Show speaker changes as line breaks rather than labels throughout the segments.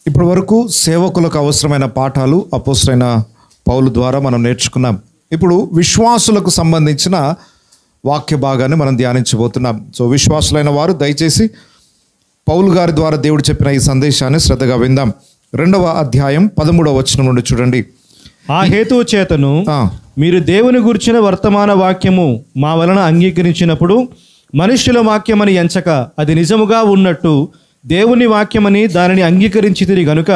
ఇప్పటి వరకు సేవకులకు అవసరమైన పాఠాలు అపోస్తలుడైన పౌలు ద్వారా మనం నేర్చుకున్నాం. ఇప్పుడు విశ్వాసులకు సంబంధించిన వాక్య భాగాన్ని మనం ధ్యానించబోతున్నాం. సో విశ్వాసులైన వారు దయచేసి పౌలు గారి ద్వారా దేవుడు చెప్పిన ఈ సందేశాన్ని శ్రద్ధగా విందాం. 2వ అధ్యాయం 13వ వచనం నుండి చూడండి.
ఆ హేతువు చేతను మీరు దేవుని గురించిన వర్తమాన వాక్యము మా వలన అంగీకరించినప్పుడు మనుష్యుల వాక్యమని ఎంచక అది నిజముగా ఉన్నట్టు దేవుని వాక్యమని దానిని అంగీకరించితిరి గనుక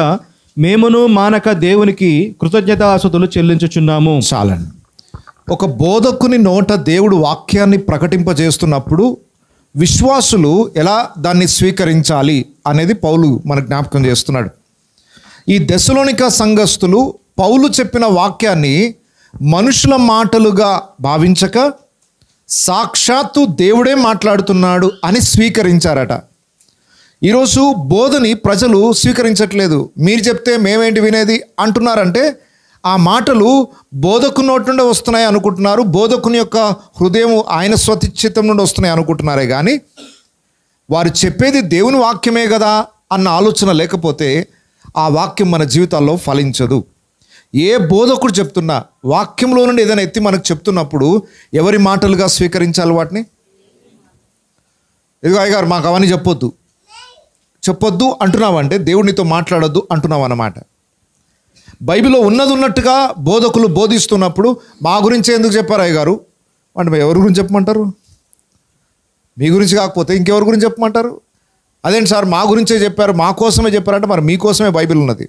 మేమును మానక దేవునికి కృతజ్ఞతాస్తుతులు చెల్లించుచున్నాము.
చాలండి. ఒక బోధకుని నోట దేవుడు వాక్యాన్ని ప్రకటింపజేస్తున్నప్పుడు విశ్వాసులు ఎలా దాన్ని స్వీకరించాలి అనేది పౌలు మనకు జ్ఞాపకం చేస్తున్నాడు. ఈ దెస్సలోనిక సంఘస్థులు పౌలు చెప్పిన వాక్యాన్ని మనుషుల మాటలుగా భావించక సాక్షాత్తు దేవుడే మాట్లాడుతున్నాడు అని స్వీకరించారట. ఈరోజు బోధని ప్రజలు స్వీకరించట్లేదు. మీరు చెప్తే మేమేంటి వినేది అంటున్నారంటే ఆ మాటలు బోధకుని నోటి నుండి వస్తున్నాయి అనుకుంటున్నారు. బోధకుని యొక్క హృదయం ఆయన స్వతిచిత్తం నుండి వస్తున్నాయి అనుకుంటున్నారే కానీ వారు చెప్పేది దేవుని వాక్యమే కదా అన్న ఆలోచన లేకపోతే ఆ వాక్యం మన జీవితాల్లో ఫలించదు. ఏ బోధకుడు చెప్తున్నా వాక్యంలో నుండి ఏదైనా ఎత్తి మనకు చెప్తున్నప్పుడు ఎవరి మాటలుగా స్వీకరించాలి వాటిని? ఇదిగో అయ్యగారు మాకు అవన్నీ చెప్పొద్దు అంటున్నావంటే దేవుడినితో మాట్లాడొద్దు అంటున్నావు అన్నమాట. బైబిల్లో ఉన్నది ఉన్నట్టుగా బోధకులు బోధిస్తున్నప్పుడు మా గురించి ఎందుకు చెప్పారు అయ్యగారు అంటే ఎవరి గురించి చెప్పమంటారు? మీ గురించి కాకపోతే ఇంకెవరి గురించి చెప్పమంటారు? అదేంటి సార్ మా గురించే చెప్పారు, మా కోసమే చెప్పారంటే మరి మీకోసమే బైబిల్ ఉన్నది.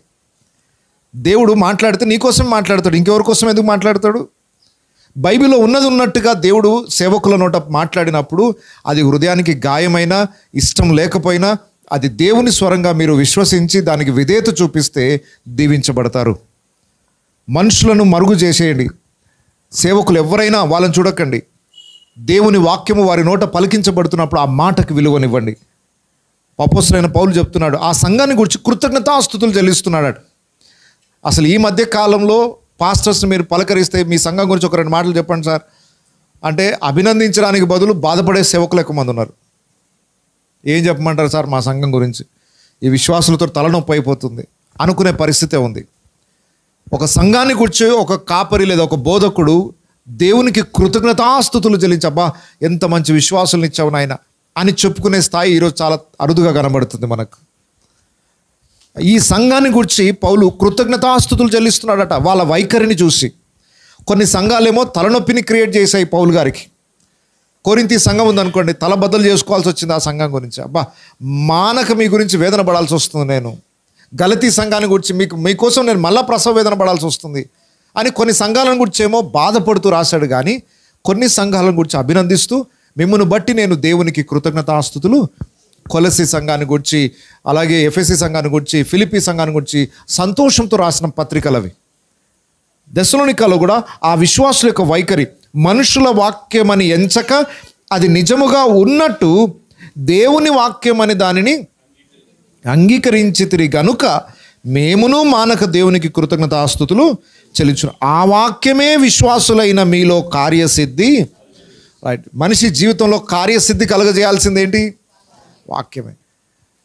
దేవుడు మాట్లాడితే నీకోసమే మాట్లాడతాడు, ఇంకెవరి కోసం ఎందుకు మాట్లాడతాడు? బైబిల్లో ఉన్నది ఉన్నట్టుగా దేవుడు సేవకుల నోట మాట్లాడినప్పుడు అది హృదయానికి గాయమైన ఇష్టం లేకపోయినా అది దేవుని స్వరంగా మీరు విశ్వసించి దానికి విధేయత చూపిస్తే దీవించబడతారు. మనుషులను మరుగు చేసేయండి. సేవకులు ఎవరైనా వాళ్ళని చూడకండి. దేవుని వాక్యము వారి నోట పలికించబడుతున్నప్పుడు ఆ మాటకు విలువనివ్వండి. అపోస్తలుడైన పౌలు చెప్తున్నాడు, ఆ సంఘాన్ని గురించి కృతజ్ఞతాస్తుతులు చెల్లిస్తున్నాడు. అసలు ఈ మధ్య కాలంలో పాస్టర్స్ని మీరు పలకరిస్తే మీ సంఘం గురించి ఒక 2 మాటలు చెప్పండి సార్ అంటే అభినందించడానికి బదులు బాధపడే సేవకులు ఎక్కువ మంది ఉన్నారు. ఏం చెప్పమంటారు సార్ మా సంఘం గురించి? ఈ విశ్వాసులతో తలనొప్పి అయిపోతుంది అనుకునే పరిస్థితే ఉంది. ఒక సంఘాన్ని గురించి ఒక కాపరి లేదా ఒక బోధకుడు దేవునికి కృతజ్ఞతాస్తుతులు చెల్లించబ్బా ఎంత మంచి విశ్వాసులను ఇచ్చావు నాయన అని చెప్పుకునే స్థాయి ఈరోజు చాలా అరుదుగా కనబడుతుంది మనకు. ఈ సంఘాన్ని గురించి పౌలు కృతజ్ఞతాస్తుతులు చెల్లిస్తున్నాడట వాళ్ళ వైఖరిని చూసి. కొన్ని సంఘాలేమో తలనొప్పిని క్రియేట్ చేశాయి పౌలు గారికి. కొరింథీ సంఘం ఉందనుకోండి, తలబద్దలు చేసుకోవాల్సి వచ్చింది ఆ సంఘం గురించి. అబ్బా మానక మీ గురించి వేదన పడాల్సి వస్తుంది నేను. గలతీ సంఘాన్ని గురించి మీకోసం నేను మళ్ళా ప్రసవ వేదన పడాల్సి వస్తుంది అని కొన్ని సంఘాలను గురించి ఏమో బాధపడుతూ రాశాడు. కానీ కొన్ని సంఘాలను గురించి అభినందిస్తూ మిమ్మల్ని బట్టి నేను దేవునికి కృతజ్ఞతాస్తుతులు, కొలసి సంఘాన్ని గురించి అలాగే ఎఫెసీ సంఘాన్ని గురించి ఫిలిప్పీ సంఘాన్ని గురించి సంతోషంతో రాసిన పత్రికలు అవి. దెస్సలోనికలో కూడా ఆ విశ్వాసుల యొక్క వైఖరి మనుషుల వాక్యమని ఎంచక అది నిజముగా ఉన్నట్టు దేవుని వాక్యమని దానిని అంగీకరించితిరి గనుక మేమును మానక దేవునికి కృతజ్ఞతాస్తుతులు చెల్లించును. ఆ వాక్యమే విశ్వాసులైన మీలో కార్యసిద్ధి. రైట్. మనిషి జీవితంలో కార్యసిద్ధి కలగజేయాల్సిందేంటి? వాక్యమే.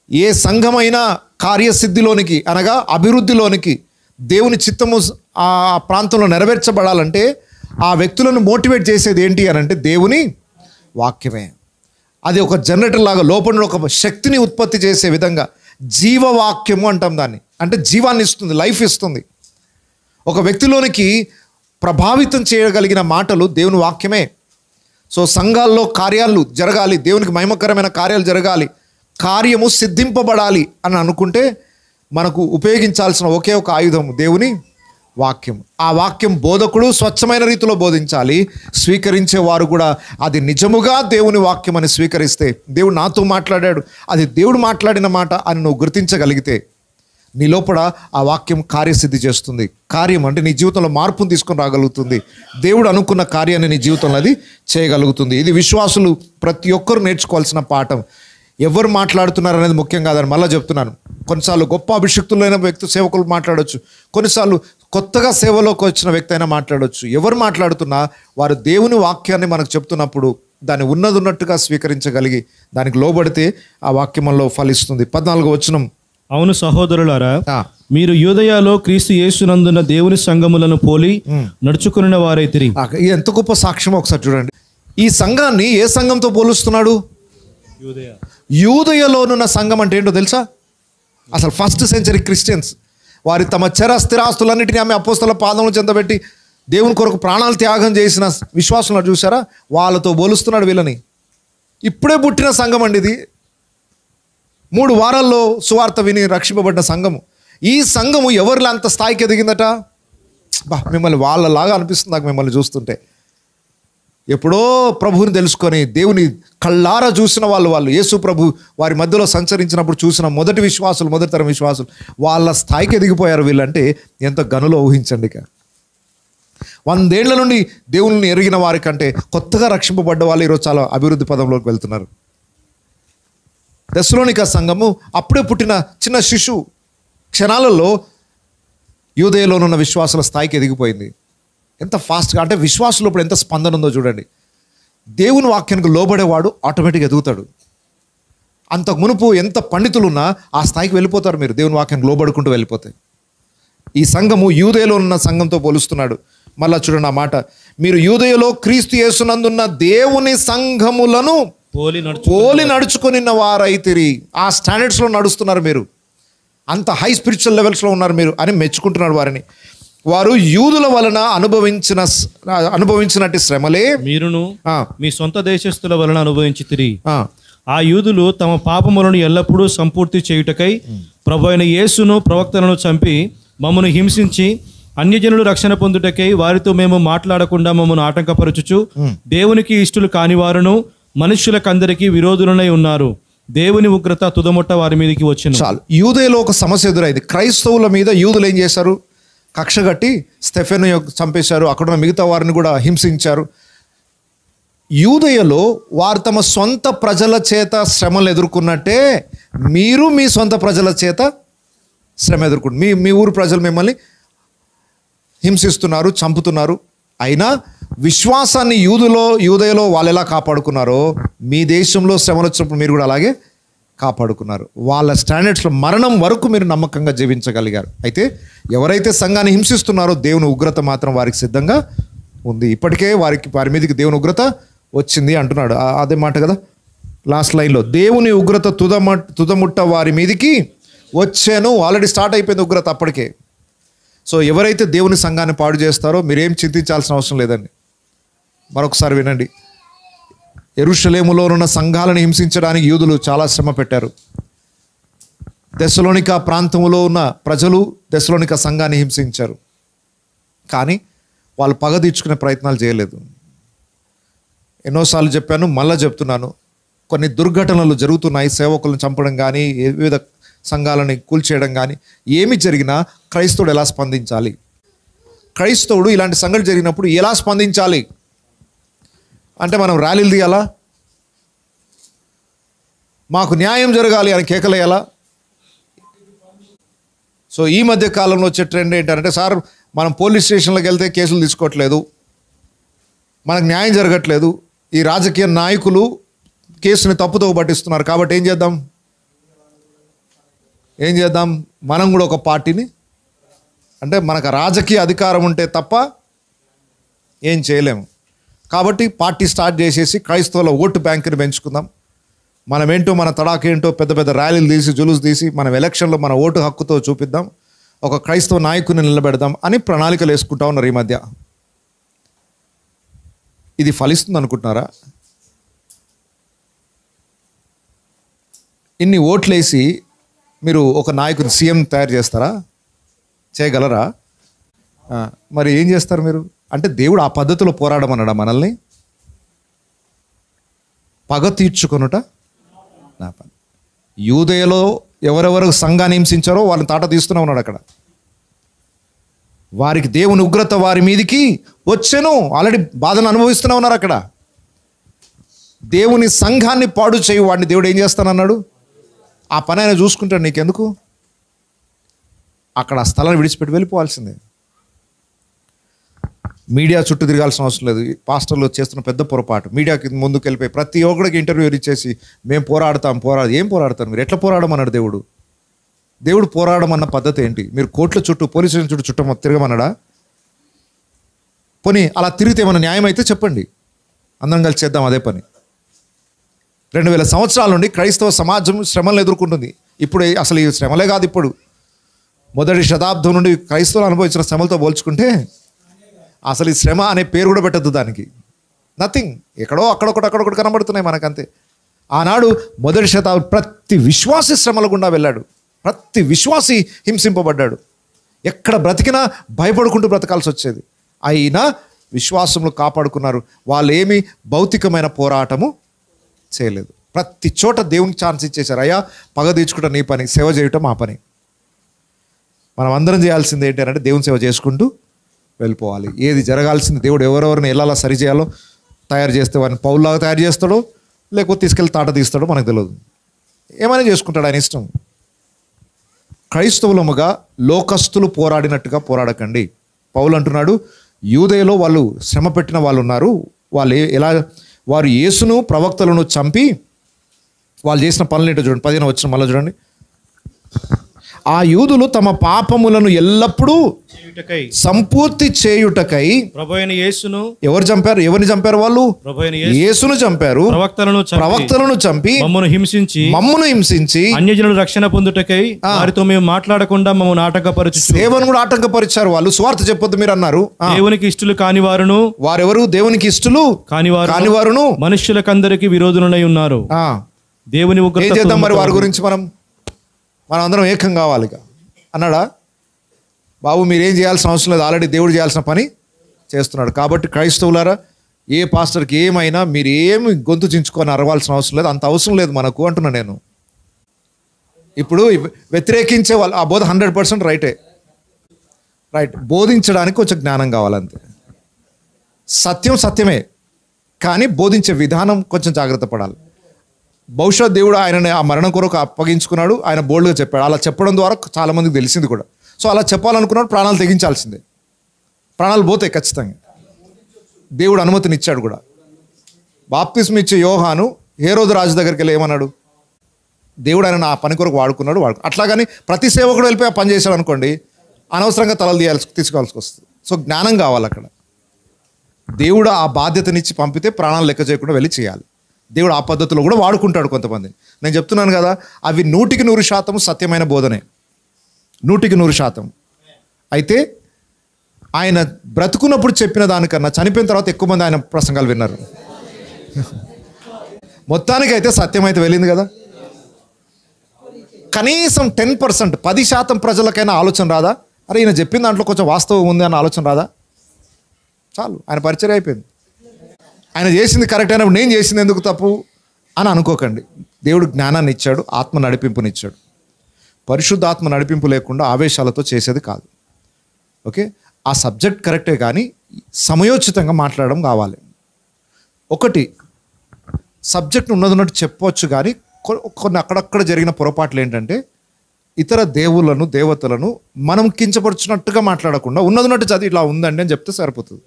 ఏ సంఘమైనా కార్యసిద్ధిలోనికి అనగా అభివృద్ధిలోనికి దేవుని చిత్తము ఆ ప్రాంతంలో నెరవేర్చబడాలంటే ఆ వ్యక్తులను మోటివేట్ చేసేది ఏంటి అని అంటే దేవుని వాక్యమే. అది ఒక జనరేటర్ లాగా లోపల ఒక శక్తిని ఉత్పత్తి చేసే విధంగా జీవవాక్యము అంటాం దాన్ని. అంటే జీవాన్ని ఇస్తుంది, లైఫ్ ఇస్తుంది. ఒక వ్యక్తిలోనికి ప్రభావితం చేయగలిగిన మాటలు దేవుని వాక్యమే. సో సంఘాల్లో కార్యాలు జరగాలి, దేవునికి మహిమకరమైన కార్యాలు జరగాలి, కార్యము సిద్ధింపబడాలి అని అనుకుంటే మనకు ఉపయోగించాల్సిన ఒకే ఒక ఆయుధం దేవుని వాక్యం. ఆ వాక్యం బోధకుడు స్వచ్ఛమైన రీతిలో బోధించాలి. స్వీకరించేవారు కూడా అది నిజముగా దేవుని వాక్యం అని స్వీకరిస్తే దేవుడు నాతో మాట్లాడాడు, అది దేవుడు మాట్లాడిన మాట అని నువ్వు గుర్తించగలిగితే నీ లోపల ఆ వాక్యం కార్యసిద్ధి చేస్తుంది. కార్యం అంటే నీ జీవితంలో మార్పును తీసుకొని రాగలుగుతుంది. దేవుడు అనుకున్న కార్యాన్ని నీ జీవితంలో అది చేయగలుగుతుంది. ఇది విశ్వాసులు ప్రతి ఒక్కరు నేర్చుకోవాల్సిన పాఠం. ఎవరు మాట్లాడుతున్నారు అనేది ముఖ్యం కాదని మళ్ళీ చెప్తున్నాను. కొన్నిసార్లు గొప్ప అభిషిక్తులైన వ్యక్తి సేవకులు మాట్లాడవచ్చు, కొన్నిసార్లు కొత్తగా సేవలోకి వచ్చిన వ్యక్తి అయినా మాట్లాడవచ్చు. ఎవరు మాట్లాడుతున్నా వారు దేవుని వాక్యాన్ని మనకు చెప్తున్నప్పుడు దాన్ని ఉన్నట్టుగా స్వీకరించగలిగి దానికి లోబడితే ఆ వాక్యమంలో ఫలిస్తుంది. 14వ వచనం
అవును సహోదరులారా,
ఆ,
మీరు యూదయలో క్రీస్తు యేసునందున్న దేవుని సంఘములను పోలి నడుచుకున్న వారైతిరి.
ఇది ఎంత గొప్ప సాక్ష్యం ఒకసారి చూడండి. ఈ సంఘాన్ని ఏ సంఘంతో పోలుస్తున్నాడు? యూదయలోనున్న సంఘం అంటే ఏంటో తెలుసా? అసలు ఫస్ట్ సెంచరీ క్రిస్టియన్స్ వారి తమ స్థిరాస్తులన్నిటిని ఆమె అపోస్తల పాదములు చెందబెట్టి దేవుని కొరకు ప్రాణాలు త్యాగం చేసిన విశ్వాసులను చూసారా? వాళ్ళతో పోలుస్తున్నాడు వీళ్ళని. ఇప్పుడే పుట్టిన సంఘం అండి ఇది. 3 వారాల్లో సువార్త విని రక్షింపబడిన సంఘము. ఈ సంఘము ఎవరిలో అంత స్థాయికి ఎదిగిందట? మిమ్మల్ని వాళ్ళలాగా అనిపిస్తుంది నాకు మిమ్మల్ని చూస్తుంటే. ఎప్పుడో ప్రభువుని తెలుసుకొని దేవుని కళ్ళారా చూసిన వాళ్ళు యేసు ప్రభు వారి మధ్యలో సంచరించినప్పుడు చూసిన మొదటి తరం విశ్వాసులు వాళ్ళ స్థాయికి ఎదిగిపోయారు. వీళ్ళంటే ఎంత గనులో ఊహించండి. ఇక 100 ఏళ్ల నుండి దేవుని ఎరిగిన వారి కంటే కొత్తగా రక్షింపబడ్డ వాళ్ళు ఈరోజు చాలా అభివృద్ధి పదంలోకి వెళ్తున్నారు. తెస్సలోనిక సంఘము అప్పుడే పుట్టిన చిన్న శిశువు క్షణాలలో యూదయలోనున్న విశ్వాసుల స్థాయికి ఎదిగిపోయింది. ఎంత ఫాస్ట్గా అంటే విశ్వాసులో ఇప్పుడు ఎంత స్పందన ఉందో చూడండి. దేవుని వాక్యానికి లోబడేవాడు ఆటోమేటిక్గా ఎదుగుతాడు. అంతకు మునుపు ఎంత పండితులున్నా ఆ స్థాయికి వెళ్ళిపోతారు. మీరు దేవుని వాక్యానికి లోబడుకుంటూ వెళ్ళిపోతే. ఈ సంఘము యూదయలో ఉన్న సంఘంతో పోలుస్తున్నాడు. మళ్ళా చూడండి ఆ మాట, మీరు యూదయలో క్రీస్తు యేసునందున్న దేవుని సంఘములను పోలి నడుచుకొని వారైతిరి. ఆ స్టాండర్డ్స్లో నడుస్తున్నారు మీరు, అంత హై స్పిరిచువల్ లెవెల్స్లో ఉన్నారు మీరు అని మెచ్చుకుంటున్నాడు వారిని. వారు యూదుల వలన అనుభవించినట్టు శ్రమలే
మీరును మీ సొంత దేశస్థుల వలన అనుభవించితిరి. ఆ యూదులు తమ పాపములను ఎల్లప్పుడూ సంపూర్తి చేయుటకై ప్రభువైన యేసును ప్రవక్తలను చంపి మమ్మను హింసించి అన్యజనులు రక్షణ పొందుటకై వారితో మేము మాట్లాడకుండా మమ్మను ఆటంకపరచుచు దేవునికి ఇష్టలు కానివారును మనుష్యులకందరికీ విరోధులనై ఉన్నారు. దేవుని ఉగ్రత తుదముట్ట వారి మీదకి వచ్చింది.
చాలు. యూదయలో ఒక సమస్య ఎదురైంది. క్రైస్తవుల మీద యూదులు ఏం చేశారు? కక్ష కట్టి స్టెఫెను చంపేశారు. అక్కడున్న మిగతా వారిని కూడా హింసించారు. యూదయలో వారు తమ సొంత ప్రజల చేత శ్రమలు ఎదుర్కొన్నట్టే మీరు మీ సొంత ప్రజల చేత శ్రమ ఎదుర్కొంటు. మీ ఊరు ప్రజలు మిమ్మల్ని హింసిస్తున్నారు, చంపుతున్నారు. అయినా విశ్వాసాన్ని యూదయలో వాళ్ళు ఎలా కాపాడుకున్నారో మీ దేశంలో శ్రమలు వచ్చినప్పుడు మీరు కూడా అలాగే కాపాడుకున్నారు. వాళ్ళ స్టాండర్డ్స్లో మరణం వరకు మీరు నమ్మకంగా జీవించగలిగారు. అయితే ఎవరైతే సంఘాన్ని హింసిస్తున్నారో దేవుని ఉగ్రత మాత్రం వారికి సిద్ధంగా ఉంది. ఇప్పటికే వారి మీదకి దేవుని ఉగ్రత వచ్చింది అంటున్నాడు. అదే మాట కదా లాస్ట్ లైన్లో, దేవుని ఉగ్రత తుదముట్ట వారి మీదికి వచ్చాను. ఆల్రెడీ స్టార్ట్ అయిపోయింది ఉగ్రత అప్పటికే. సో ఎవరైతే దేవుని సంఘాన్ని పాడు చేస్తారో మీరేం చింతించాల్సిన అవసరం లేదండి. మరొకసారి వినండి. యెరూషలేములో ఉన్న సంఘాలను హింసించడానికి యూదులు చాలా శ్రమ పెట్టారు. తెస్సలోనిక ప్రాంతంలో ఉన్న ప్రజలు తెస్సలోనిక సంఘాన్ని హింసించారు. కానీ వాళ్ళు పగ తీర్చుకునే ప్రయత్నాలు చేయలేదు. ఎన్నోసార్లు చెప్పాను, మళ్ళా చెప్తున్నాను, కొన్ని దుర్ఘటనలు జరుగుతున్నాయి. సేవకులను చంపడం కానీ వివిధ సంఘాలని కూల్చేయడం కానీ ఏమి జరిగినా క్రైస్తవుడు ఎలా స్పందించాలి? క్రైస్తవుడు ఇలాంటి సంఘటన జరిగినప్పుడు ఎలా స్పందించాలి అంటే మనం ర్యాలీలు తీయాలా? మాకు న్యాయం జరగాలి అని కేకలేయాలా? సో ఈ మధ్య కాలంలో వచ్చే ట్రెండ్ ఏంటంటే, సార్ మనం పోలీస్ స్టేషన్లోకి వెళ్తే కేసులు తీసుకోవట్లేదు, మనకు న్యాయం జరగట్లేదు, ఈ రాజకీయ నాయకులు కేసుని తప్పుతో పట్టిస్తున్నారు, కాబట్టి ఏం చేద్దాం మనం కూడా ఒక పార్టీని, అంటే మనకు రాజకీయ అధికారం ఉంటే తప్ప ఏం చేయలేము, కాబట్టి పార్టీ స్టార్ట్ చేసేసి క్రైస్తవుల ఓటు బ్యాంకుని పెంచుకుందాం, మనమేంటో మన తడాకేంటో పెద్ద పెద్ద ర్యాలీలు తీసి జులుసు తీసి మనం ఎలక్షన్లో మన ఓటు హక్కుతో చూపిద్దాం, ఒక క్రైస్తవ నాయకుని నిలబెడదాం అని ప్రణాళికలు వేసుకుంటా ఉన్నారు ఈ మధ్య. ఇది ఫలిస్తుంది అనుకుంటున్నారా? ఇన్ని ఓట్లేసి మీరు ఒక నాయకుని సీఎం తయారు చేస్తారా? చేయగలరా? మరి ఏం చేస్తారు మీరు? అంటే దేవుడు ఆ పద్ధతిలో పోరాడమన్నాడా మనల్ని? పగ తీర్చుకొనుట నా పని. యూదయలో ఎవరెవరు సంఘాన్ని హింసించారో వాళ్ళని తాట తీస్తూనే ఉన్నాడు అక్కడ. వారికి దేవుని ఉగ్రత వారి మీదికి వచ్చెను. ఆల్రెడీ బాధను అనుభవిస్తూనే ఉన్నారు అక్కడ. దేవుని సంఘాన్ని పాడు చేయు వాడిని దేవుడు ఏం చేస్తానన్నాడు? ఆ పని ఆయన చూసుకుంటాడు. నీకెందుకు? అక్కడ ఆ స్థలాన్ని విడిచిపెట్టి వెళ్ళిపోవాల్సిందే. మీడియా చుట్టూ తిరగాల్సిన అవసరం లేదు. పాస్టర్లు చేస్తున్న పెద్ద పొరపాటు, మీడియాకి ముందుకు వెళ్ళిపోయి ప్రతి ఒక్కడికి ఇంటర్వ్యూ ఇచ్చేసి మేము పోరాడతాం. ఏం పోరాడతారు మీరు? ఎట్లా పోరాడమన్నాడు దేవుడు? దేవుడు పోరాడమన్న పద్ధతి ఏంటి? మీరు కోర్టుల చుట్టూ, పోలీస్ స్టేషన్ చుట్టూ తిరగమన్నాడా? పోనీ అలా తిరిగితే ఏమన్నా న్యాయం అయితే చెప్పండి, అందరం కలిసి చేద్దాం అదే పని. 2000 సంవత్సరాల నుండి క్రైస్తవ సమాజం శ్రమలను ఎదుర్కొంటుంది. ఇప్పుడు అసలు ఈ శ్రమలే కాదు, ఇప్పుడు మొదటి శతాబ్దం నుండి క్రైస్తవులు అనుభవించిన శ్రమలతో పోల్చుకుంటే అసలు ఈ శ్రమ అనే పేరు కూడా పెట్టద్దు దానికి. నథింగ్, ఎక్కడో అక్కడొకటి కనబడుతున్నాయి మనకంతే. ఆనాడు మొదటి శతాబ్దం ప్రతి విశ్వాసి శ్రమల గుండా వెళ్ళాడు, ప్రతి విశ్వాసి హింసింపబడ్డాడు. ఎక్కడ బ్రతికినా భయపడుకుంటూ బ్రతకాల్సి వచ్చేది. అయినా విశ్వాసములు కాపాడుకున్నారు. వాళ్ళు ఏమీ భౌతికమైన పోరాటము చేయలేదు. ప్రతి చోట దేవునికి ఛాన్స్ ఇచ్చేశారు. అయ్యా, పగ తీర్చుకుంటా నీ పని, సేవ చేయటం మా పని. మనం అందరం చేయాల్సింది ఏంటి అంటే దేవుని సేవ చేసుకుంటూ వెళ్ళిపోవాలి. ఏది జరగాల్సింది, దేవుడు ఎవరెవరిని ఎలా సరి చేయాలో తయారు చేస్తే వారిని పౌల్లాగా తయారు చేస్తాడో, లేకపోతే తీసుకెళ్ళి తాట తీస్తాడో మనకు తెలియదు. ఏమైనా చేసుకుంటాడు, ఆయన ఇష్టం. క్రైస్తవులముగా లోకస్తులు పోరాడినట్టుగా పోరాడకండి. పౌలు అంటున్నాడు, యూదయలో వాళ్ళు శ్రమ పెట్టిన వాళ్ళు ఉన్నారు. వారు యేసును ప్రవక్తలను చంపి వాళ్ళు చేసిన పనులు ఏంటో చూడండి. 15వ వచనం మళ్ళీ చూడండి. ఆ యూదులు తమ పాపములను ఎల్లప్పుడూ సంపూర్తి చేయుటకై
ప్రభువైన యేసును
ఎవరు చంపారు? ఎవరిని చంపారు? వాళ్ళు యేసును చంపారు, ప్రవక్తలను చంపి మమ్మును హింసించి
అన్యజనులు రక్షణ పొందుటకై వారితో మేము మాట్లాడకుండా మమ్మల్ని ఆటంకపరచు,
సేవను కూడా ఆటంకపరిచారు. వాళ్ళు స్వార్థ చెప్పొద్దు మీరు అన్నారు.
దేవునికి ఇష్టలు కాని వారును,
వారెవరు? దేవునికి ఇష్టలు కానివారును
మనుష్యులకందరికి విరోధులై ఉన్నారు. దేవుని
ఏం చేద్దాం మరి వారి గురించి? మనం అందరం ఏకం కావాలి అన్నాడా? బాబు మీరేం చేయాల్సిన అవసరం లేదు, ఆల్రెడీ దేవుడు చేయాల్సిన పని చేస్తున్నాడు. కాబట్టి క్రైస్తవులారా, ఏ పాస్టర్కి ఏమైనా మీరు ఏమి గొంతు చించుకొని అరవాల్సిన అవసరం లేదు, అంత అవసరం లేదు మనకు అంటున్నా నేను. ఇప్పుడు వ్యతిరేకించే వాళ్ళు ఆ బోధ 100% రైట్. బోధించడానికి కొంచెం జ్ఞానం కావాలంతే. సత్యం సత్యమే, కానీ బోధించే విధానం కొంచెం జాగ్రత్త పడాలి. బహుశా దేవుడు ఆయనని ఆ మరణం కొరకు అప్పగించుకున్నాడు, ఆయన బోల్డ్గా చెప్పాడు. అలా చెప్పడం ద్వారా చాలామందికి తెలిసింది కూడా. సో అలా చెప్పాలనుకున్నాడు, ప్రాణాలు తెగించాల్సిందే. ప్రాణాలు పోతాయి ఖచ్చితంగా. దేవుడు అనుమతినిచ్చాడు కూడా. బాప్తిస్మ ఇచ్చే యోహాను హేరోదు రాజు దగ్గరికి వెళ్ళి ఏమన్నాడు? దేవుడు ఆయన ఆ పని కొరకు వాడుకున్నాడు. అట్లాగని ప్రతి సేవకుడు వెళ్ళిపోయి ఆ పని చేశాడు అనుకోండి, అనవసరంగా తలలు తీసుకోవాల్సి వస్తుంది. సో జ్ఞానం కావాలి అక్కడ. దేవుడు ఆ బాధ్యతనిచ్చి పంపితే ప్రాణాలు లెక్క చేయకుండా వెళ్ళి చేయాలి. దేవుడు ఆ పద్ధతిలో కూడా వాడుకుంటాడు కొంతమందిని. నేను చెప్తున్నాను కదా, అవి 100% సత్యమైన బోధనే, 100%. అయితే ఆయన బ్రతుకున్నప్పుడు చెప్పిన దానికన్నా చనిపోయిన తర్వాత ఎక్కువ మంది ఆయన ప్రసంగాలు విన్నారు. మొత్తానికి అయితే సత్యం అయితే వెళ్ళింది కదా. కనీసం 10%, 10% ప్రజలకైనా ఆలోచన రాదా? అరే ఈయన చెప్పిన దాంట్లో కొంచెం వాస్తవం ఉంది అన్న ఆలోచన రాదా? చాలు, ఆయన పరిచయం అయిపోయింది. ఆయన చేసింది కరెక్ట్ అయినప్పుడు నేను చేసింది ఎందుకు తప్పు అని అనుకోకండి. దేవుడు జ్ఞానాన్ని ఇచ్చాడు, ఆత్మ నడిపింపునిచ్చాడు. పరిశుద్ధాత్మ నడిపింపు లేకుండా ఆవేశాలతో చేసేది కాదు. ఓకే, ఆ సబ్జెక్ట్ కరెక్టే, కానీ సమయోచితంగా మాట్లాడడం కావాలి. ఒకటి, సబ్జెక్ట్ ఉన్నట్టు చెప్పవచ్చు, కానీ కొన్ని అక్కడక్కడ జరిగిన పొరపాట్లు ఏంటంటే ఇతర దేవుళ్ళను దేవతలను మనం కించపరుచున్నట్టుగా మాట్లాడకుండా ఉన్నట్టు చదివి ఇట్లా ఉందండి అని చెప్తే సరిపోతుంది.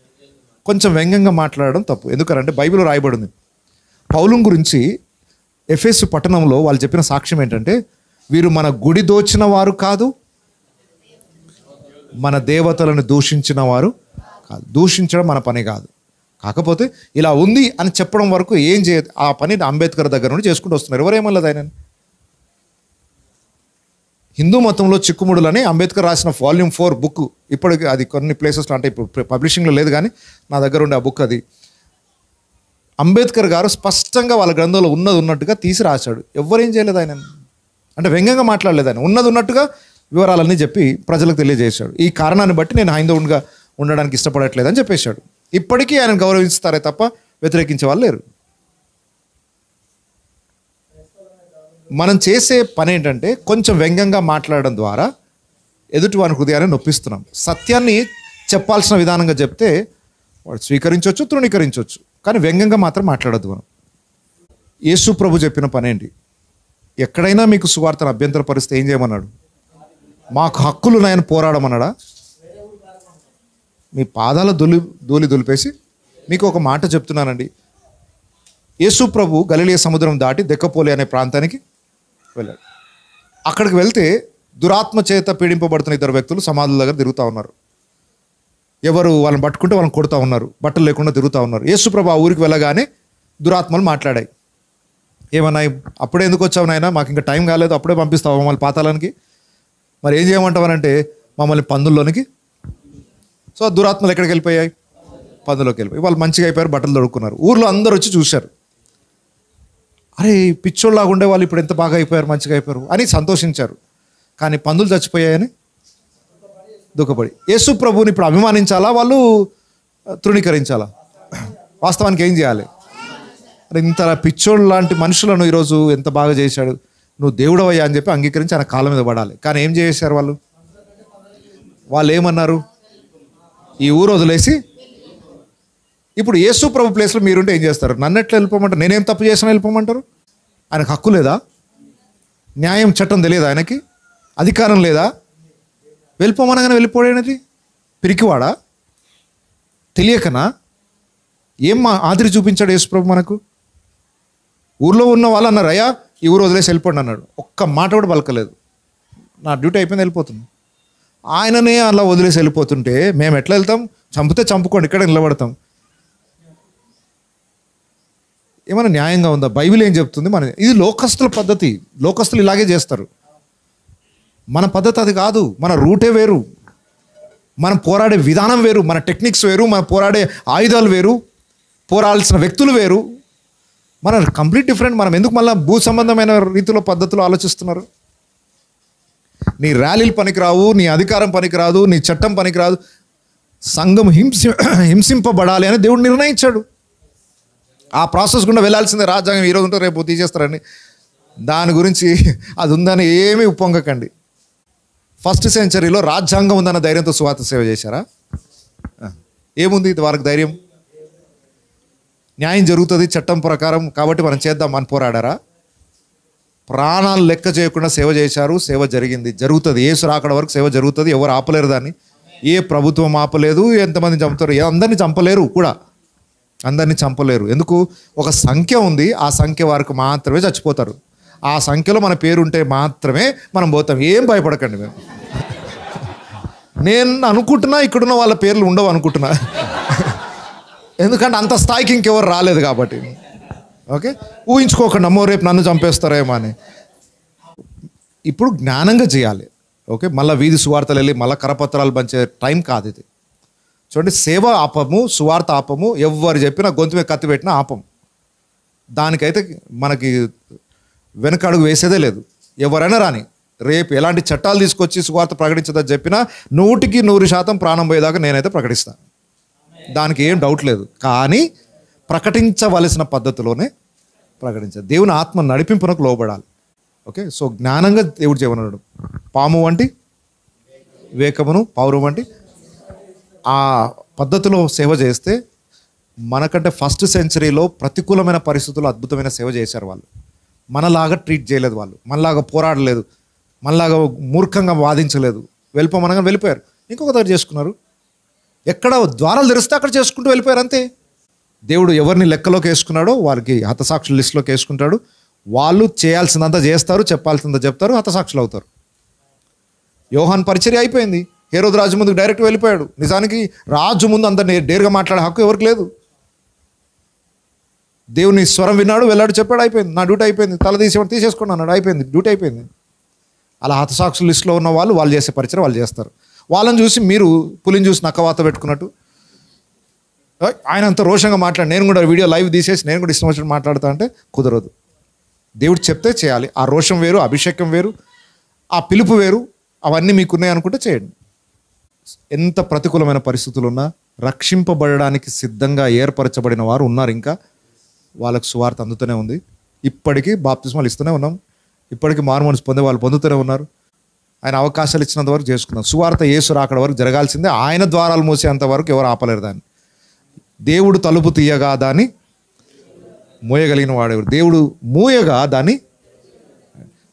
కొంచెం వ్యంగ్యంగా మాట్లాడడం తప్పు. ఎందుకంటే బైబిల్లో రాయబడింది. పౌలు గురించి ఎఫెసు పట్టణంలో వాళ్ళు చెప్పిన సాక్ష్యం ఏంటంటే, వీరు మన గుడి దోచిన వారు కాదు, మన దేవతలను దూషించిన వారు కాదు. దూషించడం మన పని కాదు. కాకపోతే ఇలా ఉంది అని చెప్పడం వరకు ఏం చేయదు. ఆ పని అంబేద్కర్ దగ్గర నుండి చేసుకుంటూ వస్తున్నారు. ఎవరేమన్నది ఆయన? హిందూ మతంలో చిక్కుముడులని అంబేద్కర్ రాసిన వాల్యూమ్ 4 బుక్, ఇప్పటికి అది కొన్ని ప్లేసెస్లో, అంటే ఇప్పుడు పబ్లిషింగ్లో లేదు కానీ నా దగ్గర ఉండే ఆ బుక్ అది. అంబేద్కర్ గారు స్పష్టంగా వాళ్ళ గ్రంథంలో ఉన్నట్టుగా తీసి రాశాడు. ఎవరేం చేయలేదు ఆయన, అంటే వ్యంగ్యంగా మాట్లాడలేదు. ఆయన ఉన్నట్టుగా వివరాలన్నీ చెప్పి ప్రజలకు తెలియజేశాడు. ఈ కారణాన్ని బట్టి నేను హైందవునిగా ఉండడానికి ఇష్టపడట్లేదని చెప్పేశాడు. ఇప్పటికీ ఆయన గౌరవిస్తారే తప్ప వ్యతిరేకించే వాళ్ళు లేరు. మనం చేసే పని ఏంటంటే కొంచెం వ్యంగ్యంగా మాట్లాడడం ద్వారా ఎదుటి వారి హృదయాన్ని నొప్పిస్తున్నాం. సత్యాన్ని చెప్పాల్సిన విధానంగా చెప్తే వాడు స్వీకరించవచ్చు, తృణీకరించవచ్చు, కానీ వ్యంగ్యంగా మాత్రం మాట్లాడద్దు. మనం యేసు ప్రభు చెప్పిన పని ఏంటి? ఎక్కడైనా మీకు సువార్తను అభ్యంతరపరిస్తే ఏం చేయమన్నాడు? మాకు హక్కులు ఉన్నాయని పోరాడమన్నాడా? మీ పాదాల దులిపేసి మీకు ఒక మాట చెప్తున్నానండి. యేసు ప్రభు గలిలయ సముద్రం దాటి దెక్కపోలి అనే ప్రాంతానికి వెళ్ళాడు. అక్కడికి వెళ్తే దురాత్మ చేత పీడింపబడుతున్న ఇద్దరు వ్యక్తులు సమాధుల దగ్గర తిరుగుతూ ఉన్నారు. ఎవరు వాళ్ళని పట్టుకుంటే వాళ్ళని కొడుతూ ఉన్నారు, బట్టలు లేకుండా తిరుగుతూ ఉన్నారు. యేసుప్రభు ఆ ఊరికి వెళ్ళగానే దురాత్మలు మాట్లాడాయి. ఏమన్నాయి? అప్పుడే ఎందుకు వచ్చావు నాయనా, మాకు ఇంకా టైం కాలేదు, అప్పుడే పంపిస్తావు మమ్మల్ని పాతాళానికి, మరి ఏం చేయమంటావనంటే మమ్మల్ని పందుల్లోనికి. సో దురాత్మలు ఎక్కడికి వెళ్ళిపోయాయి? పందులోకి వెళ్ళిపోయి. వాళ్ళు మంచిగా అయిపోయారు, బట్టలు దొడుక్కున్నారు. ఊర్లో అందరూ వచ్చి చూశారు, అరే పిచ్చోళ్ళలాగా ఉండే వాళ్ళు ఇప్పుడు ఎంత బాగా అయిపోయారు, మంచిగా అయిపోయారు అని సంతోషించారు. కానీ పందులు చచ్చిపోయాయని దుఃఖపడి. యేసు ప్రభువుని ఇప్పుడు అభిమానించాలా, వాళ్ళు తృణీకరించాలా? వాస్తవానికి ఏం చేయాలి? ఇంత పిచ్చోళ్ళు లాంటి మనుషులను ఈరోజు ఎంత బాగా చేశాడు, నువ్వు దేవుడవయ్యా అని చెప్పి అంగీకరించి ఆయన కాళ్ళ మీద పడాలి. కానీ ఏం చేశారు వాళ్ళు? వాళ్ళు ఏమన్నారు? ఈ ఊరు వదిలేసి ఇప్పుడు యేసు ప్రభు ప్లేస్లో మీరుంటే ఏం చేస్తారు? నన్ను ఎట్లా వెళ్ళిపోమంటారు? నేనేం తప్పు చేసినా వెళ్ళిపోమంటారు? ఆయనకు హక్కు లేదా? న్యాయం చట్టం తెలియదా ఆయనకి? అధికారం లేదా? వెళ్ళిపోమనగానే వెళ్ళిపోయేది పిరికివాడా? తెలియకనా? ఏం ఆదిరి చూపించాడు యేసు ప్రభు మనకు? ఊర్లో ఉన్న వాళ్ళు అన్నారు, అయ్యా ఈ ఊరు వదిలేసి వెళ్ళిపోండి అన్నాడు. ఒక్క మాట కూడా పలకలేదు. నా డ్యూటీ అయిపోయింది, వెళ్ళిపోతుంది. ఆయననే అలా వదిలేసి వెళ్ళిపోతుంటే మేము ఎట్లా వెళ్తాం? చంపితే చంపుకోండి, ఇక్కడ నిలబడతాం. ఏమైనా న్యాయంగా ఉందా? బైబిల్ ఏం చెప్తుంది? ఇది లోకస్తుల పద్ధతి. లోకస్తులు ఇలాగే చేస్తారు. మన పద్ధతి అది కాదు. మన రూటే వేరు, మనం పోరాడే విధానం వేరు, మన టెక్నిక్స్ వేరు, మన పోరాడే ఆయుధాలు వేరు, పోరాడాల్సిన వ్యక్తులు వేరు. మన కంప్లీట్ డిఫరెంట్. మనం ఎందుకు మళ్ళీ భూ సంబంధమైన రీతిలో పద్ధతులు ఆలోచిస్తున్నారు? నీ ర్యాలీలు పనికిరావు, నీ అధికారం పనికిరాదు, నీ చట్టం పనికిరాదు. సంఘం హింసింపబడాలి అని దేవుడు నిర్ణయించాడు. ఆ ప్రాసెస్ గుండా వెళ్ళాల్సిందే. రాజ్యాంగం ఈరోజు ఉంటే రేపు తీసేస్తారని, దాని గురించి అది ఉందని ఏమీ ఉప్పొంగకండి. ఫస్ట్ సెంచరీలో రాజ్యాంగం ఉందన్న ధైర్యంతో సువార్త సేవ చేశారా? ఏముంది ఇది వారికి ధైర్యం? న్యాయం జరుగుతుంది చట్టం ప్రకారం కాబట్టి మనం చేద్దాం అని పోరాడారా? ప్రాణాలు లెక్క చేయకుండా సేవ చేశారు. సేవ జరిగింది, జరుగుతుంది. యేసు రాకడ వరకు సేవ జరుగుతుంది. ఎవరు ఆపలేరు దాన్ని. ఏ ప్రభుత్వం ఆపలేదు. ఎంతమంది చంపుతారు? అందరినీ చంపలేరు కూడా, అందరినీ చంపలేరు. ఎందుకు? ఒక సంఖ్య ఉంది, ఆ సంఖ్య వరకు మాత్రమే చచ్చిపోతారు. ఆ సంఖ్యలో మన పేరు ఉంటే మాత్రమే మనం పోతాం. ఏం భయపడకండి. నేను అనుకుంటున్నా ఇక్కడున్న వాళ్ళ పేర్లు ఉండవు అనుకుంటున్నా, ఎందుకంటే అంత స్థాయికి ఇంకెవరు రాలేదు కాబట్టి. ఓకే, ఊహించుకోకండి అమ్మో రేపు నన్ను చంపేస్తారేమో అని. ఇప్పుడు జ్ఞానంగా చేయాలి. ఓకే, మళ్ళీ వీధి సువార్తలు వెళ్ళి మళ్ళీ కరపత్రాలు పంచే టైం కాదు ఇది. చూడండి, సేవ ఆపము, సువార్త ఆపము. ఎవరు చెప్పినా గొంతు మీద కత్తి పెట్టినా ఆపం. దానికైతే మనకి వెనక అడుగు వేసేదే లేదు. ఎవరైనా రాని, రేపు ఎలాంటి చట్టాలు తీసుకొచ్చి సువార్త ప్రకటించదని చెప్పినా 100% ప్రాణం పోయేదాకా నేనైతే ప్రకటిస్తాను. దానికి ఏం డౌట్ లేదు. కానీ ప్రకటించవలసిన పద్ధతిలోనే ప్రకటించాలి. దేవుని ఆత్మ నడిపింపునకు లోబడాలి. ఓకే, సో జ్ఞానంగా దేవుడు చేయమన్నాడు. పాము వంటి వివేకమును పౌరం వంటి ఆ పద్ధతిలో సేవ చేస్తే మనకంటే ఫస్ట్ సెంచరీలో ప్రతికూలమైన పరిస్థితుల్లో అద్భుతమైన సేవ చేశారు వాళ్ళు. మనలాగా ట్రీట్ చేయలేదు వాళ్ళు, మనలాగా పోరాడలేదు, మనలాగా మూర్ఖంగా వాదించలేదు. వెళ్ళిపోమనగా వెళ్ళిపోయారు, ఇంకొక దగ్గర చేసుకున్నారు. ఎక్కడ ద్వారాలు తెరిస్తే అక్కడ చేసుకుంటూ వెళ్ళిపోయారు అంతే. దేవుడు ఎవరిని లెక్కలోకి వేసుకున్నాడో వారికి హతసాక్షుల లిస్టులోకి వేసుకుంటాడు. వాళ్ళు చేయాల్సిందంతా చేస్తారు, చెప్పాల్సిందంతా చెప్తారు, హతసాక్షులు అవుతారు. యోహాన్ పరిచర్య అయిపోయింది. హేరోదు రాజు ముందుకు డైరెక్ట్ వెళ్ళిపోయాడు. నిజానికి రాజు ముందు అంత డేర్గా మాట్లాడే హక్కు ఎవరికి లేదు. దేవుని స్వరం విన్నాడు, వెళ్ళాడు, చెప్పాడు, అయిపోయింది. నా డ్యూటీ అయిపోయింది, తల తీసేసుకోండి అన్నాడు, అయిపోయింది, డ్యూటీ అయిపోయింది. అలా హతసాక్షుల లిస్టులో ఉన్న వాళ్ళు చేసే పరిచయం వాళ్ళు చేస్తారు. వాళ్ళని చూసి మీరు పులిని చూసి నక్కవాత పెట్టుకున్నట్టు ఆయన అంత రోషంగా మాట్లాడి నేను కూడా వీడియో లైవ్ తీసేసి నేను కూడా ఇష్టం వచ్చినట్టు మాట్లాడుతా అంటే కుదరదు. దేవుడు చెప్తే చేయాలి. ఆ రోషం వేరు, అభిషేకం వేరు, ఆ పిలుపు వేరు. అవన్నీ మీకున్నాయి అనుకుంటే చేయండి. ఎంత ప్రతికూలమైన పరిస్థితులు ఉన్నా రక్షింపబడడానికి సిద్ధంగా ఏర్పరచబడిన వారు ఉన్నారు. ఇంకా వాళ్ళకు సువార్త అందుతూనే ఉంది. ఇప్పటికీ బాప్తిస్మాలు ఇస్తూనే ఉన్నాం. ఇప్పటికీ మారుమనసు పొందే వాళ్ళు పొందుతూనే ఉన్నారు. ఆయన అవకాశాలు ఇచ్చినంత వరకు చేసుకున్నాం. సువార్త యేసు రాకడ వరకు జరగాల్సిందే. ఆయన ద్వారాలు మూసేంత వరకు ఎవరు ఆపలేరు దాన్ని. దేవుడు తలుపు తీయగా దాన్ని మూయగలిగిన వాడెవరు? దేవుడు మూయగా దాన్ని.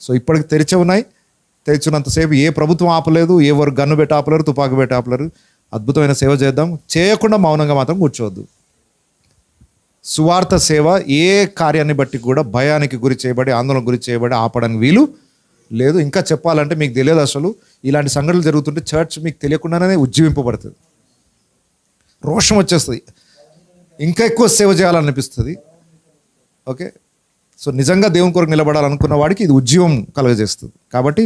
సో ఇప్పటికి తెరిచే ఉన్నాయి. తెరిచినంతసేపు ఏ ప్రభుత్వం ఆపలేదు, ఎవరు గన్ను పెట్టి ఆపలేరు, తుపాకు పెట్టి ఆపలేరు. అద్భుతమైన సేవ చేద్దాం. చేయకుండా మౌనంగా మాత్రం కూర్చోవద్దు. సువార్త సేవ ఏ కార్యాన్ని బట్టి కూడా భయానికి గురి చేయబడి, ఆందోళనకు గురి చేయబడి ఆపడానికి వీలు లేదు. ఇంకా చెప్పాలంటే మీకు తెలియదు, అసలు ఇలాంటి సంఘటనలు జరుగుతుంటే చర్చ్ మీకు తెలియకుండానే ఉజ్జీవింపబడుతుంది, రోషం వచ్చేస్తుంది, ఇంకా ఎక్కువ సేవ చేయాలనిపిస్తుంది. ఓకే, సో నిజంగా దేవుని కొరకు నిలబడాలనుకున్న వాడికి ఇది ఉజ్జీవం కలుగజేస్తుంది. కాబట్టి